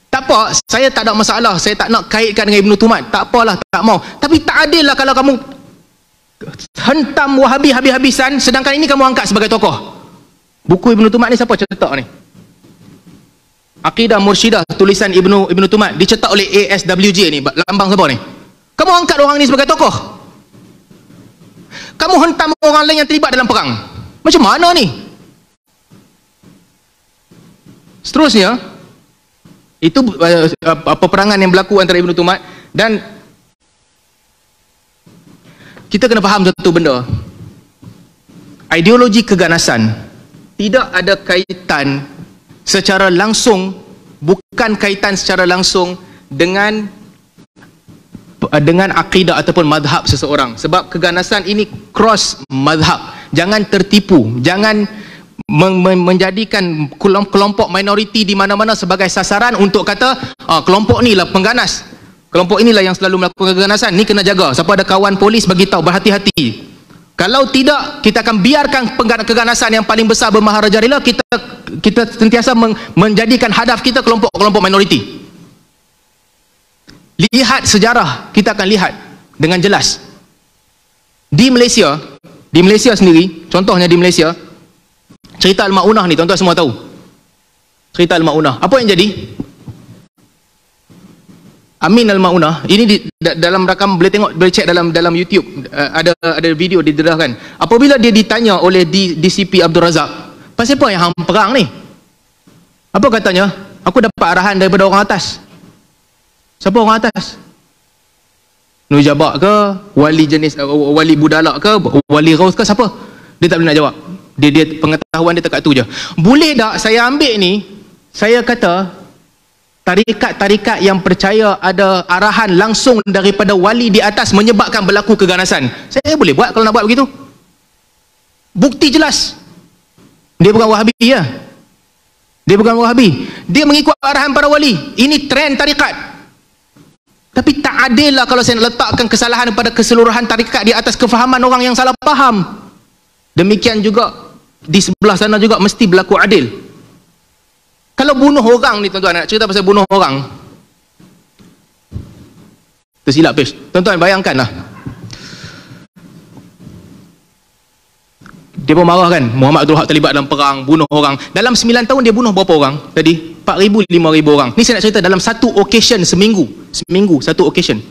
Tak apa, saya tak ada masalah, saya tak nak kaitkan dengan Ibn Tumat, tak apalah, tak mau. Tapi tak adil lah kalau kamu hentam Wahabi habis-habisan, sedangkan ini kamu angkat sebagai tokoh. Buku Ibn Tumat ni siapa cetak ni? Aqidah Mursyidah, tulisan Ibn Tumat, dicetak oleh ASWJ ni, lambang siapa ni? Kamu angkat orang ni sebagai tokoh. Kamu hentam orang lain yang terlibat dalam perang. Macam mana ni? Seterusnya, itu peperangan yang berlaku antara Ibn Tumat. Dan kita kena faham satu benda, ideologi keganasan tidak ada kaitan secara langsung, bukan kaitan secara langsung dengan akidah ataupun madhab seseorang. Sebab keganasan ini cross madhab. Jangan tertipu, jangan menjadikan kelompok minoriti di mana-mana sebagai sasaran untuk kata kelompok ni lah pengganas, kelompok inilah yang selalu melakukan keganasan, ni kena jaga. Siapa ada kawan polis bagi tahu, berhati-hati. Kalau tidak, kita akan biarkan keganasan yang paling besar bermaharajalela, kita sentiasa menjadikan hadaf kita kelompok-kelompok minoriti. Lihat sejarah, kita akan lihat dengan jelas. Di Malaysia sendiri, contohnya di Malaysia, cerita Al-Ma'unah ni, tuan-tuan semua tahu. Cerita Al-Ma'unah. Apa yang jadi? Amin Al-Ma'unah, ini dalam rakam, boleh tengok, boleh cek dalam YouTube, ada video didedahkan. Apabila dia ditanya oleh DCP Abdul Razak, pasal apa yang hang perang ni? Apa katanya? Aku dapat arahan daripada orang atas. Siapa orang atas? Nujabak ke? Wali jenis, wali budalak ke? Wali Raus ke? Siapa? Dia tak boleh nak jawab. Dia pengetahuan dia dekat tu je. Boleh tak saya ambil ni, saya kata tarikat-tarikat yang percaya ada arahan langsung daripada wali di atas menyebabkan berlaku keganasan. Saya boleh buat kalau nak buat begitu. Bukti jelas. Dia bukan Wahabi ya. Dia bukan Wahabi. Dia mengikut arahan para wali. Ini trend tarikat. Tapi tak adil lah kalau saya nak letakkan kesalahan pada keseluruhan tarikat di atas kefahaman orang yang salah faham. Demikian juga di sebelah sana juga mesti berlaku adil. Kalau bunuh orang ni, tuan-tuan, nak cerita pasal bunuh orang, tersilap page. Tuan-tuan bayangkanlah, dia pun marah kan, Muhammad Abdul Wahab terlibat dalam perang, bunuh orang. Dalam 9 tahun dia bunuh berapa orang tadi? 4,000, 5,000 orang. Ni saya nak cerita dalam satu occasion seminggu satu occasion.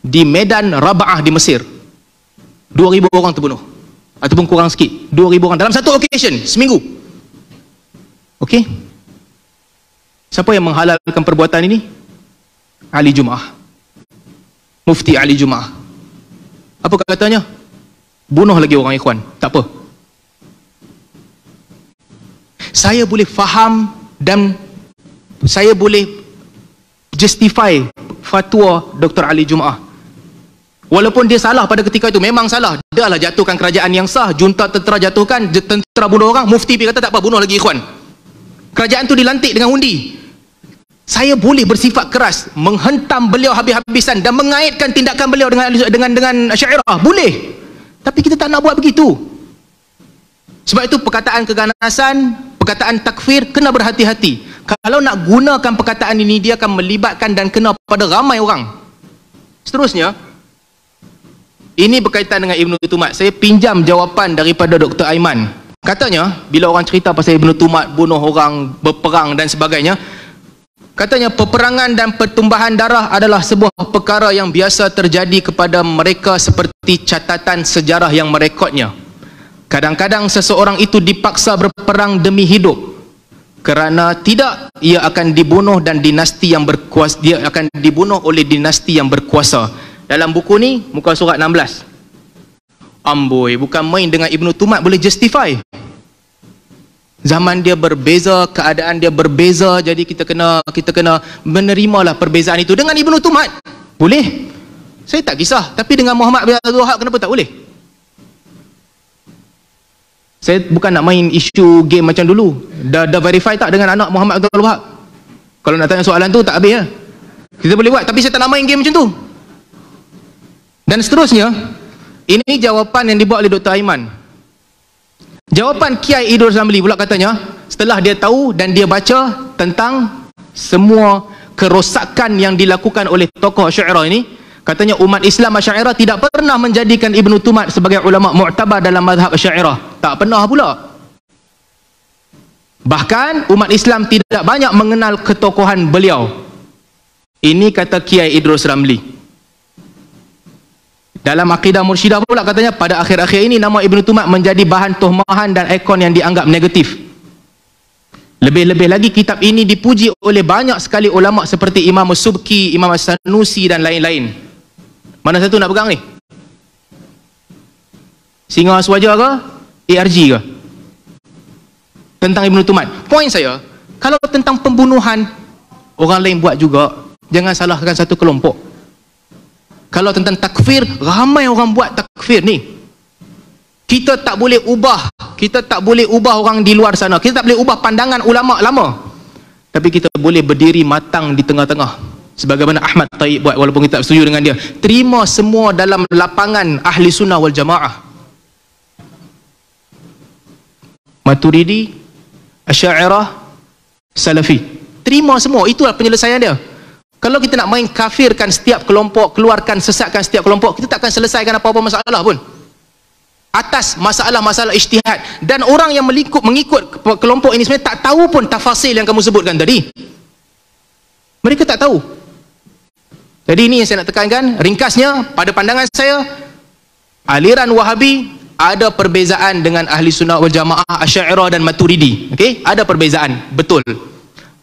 Di Medan Raba'ah di Mesir, 2,000 orang terbunuh, ataupun kurang sikit, 2,000 orang dalam satu occasion seminggu. Okey, siapa yang menghalalkan perbuatan ini? Ali Jumaah, Mufti Ali Jumaah. Apa katanya? Bunuh lagi orang ikhwan, tak apa. Saya boleh faham dan saya boleh justify fatwa Dr. Ali Jumaah. Walaupun dia salah pada ketika itu, memang salah. Dia lah jatuhkan kerajaan yang sah, junta tentera jatuhkan, tentera bunuh orang, mufti pergi kata tak apa, bunuh lagi ikhwan. Kerajaan tu dilantik dengan undi. Saya boleh bersifat keras, menghentam beliau habis-habisan dan mengaitkan tindakan beliau dengan Asy'ariyah, boleh. Tapi kita tak nak buat begitu. Sebab itu perkataan keganasan, perkataan takfir, kena berhati-hati. Kalau nak gunakan perkataan ini, dia akan melibatkan dan kena pada ramai orang. Seterusnya, ini berkaitan dengan Ibn Tumat. Saya pinjam jawapan daripada Dr. Aiman. Katanya, bila orang cerita pasal Ibn Tumat bunuh orang, berperang dan sebagainya, katanya peperangan dan pertumbahan darah adalah sebuah perkara yang biasa terjadi kepada mereka seperti catatan sejarah yang merekodnya. Kadang-kadang seseorang itu dipaksa berperang demi hidup. Kerana tidak, ia akan dibunuh dan dinasti yang berkuasa, dia akan dibunuh oleh dinasti yang berkuasa. Dalam buku ni, muka surat 16. Amboi, bukan main dengan Ibn Tumat boleh justify. Zaman dia berbeza, keadaan dia berbeza, jadi kita kena menerimalah perbezaan itu. Dengan Ibn Tumat boleh, saya tak kisah. Tapi dengan Muhammad bin Abdul Wahab kenapa tak boleh? Saya bukan nak main isu game macam dulu. Dah verify tak dengan anak Muhammad Abdul Wahab? Kalau nak tanya soalan tu tak habis ya. Kita boleh buat, tapi saya tak nak main game macam tu. Dan seterusnya, ini jawapan yang dibuat oleh Dr. Aiman. Jawapan Kiai Idrus Ramli pula katanya, setelah dia tahu dan dia baca tentang semua kerosakan yang dilakukan oleh tokoh Asy'ariyah ini, katanya umat Islam Asy'ariyah tidak pernah menjadikan Ibn Tumat sebagai ulama mu'tabar dalam mazhab Asy'ariyah. Tak pernah pula. Bahkan umat Islam tidak banyak mengenal ketokohan beliau. Ini kata Kiai Idrus Ramli. Dalam Aqidah Mursyidah pula katanya, pada akhir-akhir ini nama Ibn Tumat menjadi bahan tuhmahan dan ikon yang dianggap negatif. Lebih-lebih lagi kitab ini dipuji oleh banyak sekali ulama seperti Imam Subki, Imam As-Sanusi dan lain-lain. Mana satu nak pegang ni? Singa Aswaja ke? ARG ke? Tentang Ibn Tumat. Poin saya, kalau tentang pembunuhan, orang lain buat juga, jangan salahkan satu kelompok. Kalau tentang takfir, ramai orang buat takfir ni. Kita tak boleh ubah orang di luar sana. Kita tak boleh ubah pandangan ulama lama. Tapi kita boleh berdiri matang di tengah-tengah. Sebagaimana Ahmad Taib buat, walaupun kita tak setuju dengan dia. Terima semua dalam lapangan ahli sunnah wal jamaah. Maturidi, Asy'ariyah, Salafi. Terima semua, itulah penyelesaian dia. Kalau kita nak main kafirkan setiap kelompok, keluarkan, sesatkan setiap kelompok, kita tak akan selesaikan apa-apa masalah pun. Atas masalah-masalah ijtihad. Dan orang yang mengikut kelompok ini sebenarnya tak tahu pun tafasil yang kamu sebutkan tadi. Mereka tak tahu. Jadi ini yang saya nak tekankan. Ringkasnya, pada pandangan saya, aliran Wahabi ada perbezaan dengan ahli sunnah wal jamaah, Asy'ariyah dan Maturidi. Okey, ada perbezaan, betul.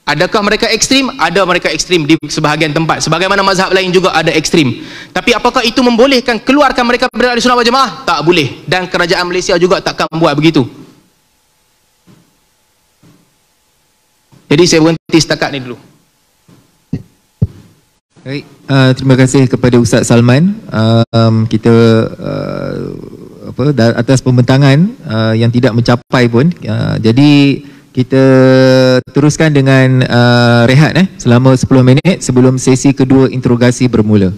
Adakah mereka ekstrim? Ada mereka ekstrim di sebahagian tempat. Sebagaimana mazhab lain juga ada ekstrim. Tapi apakah itu membolehkan keluarkan mereka dari ahli sunnah wal jamaah? Tak boleh. Dan kerajaan Malaysia juga takkan buat begitu. Jadi saya berhenti setakat ni dulu. Baik, terima kasih kepada Ustaz Salman. Kita atas pembentangan yang tidak mencapai pun. Jadi kita teruskan dengan rehat selama 10 minit sebelum sesi kedua interogasi bermula.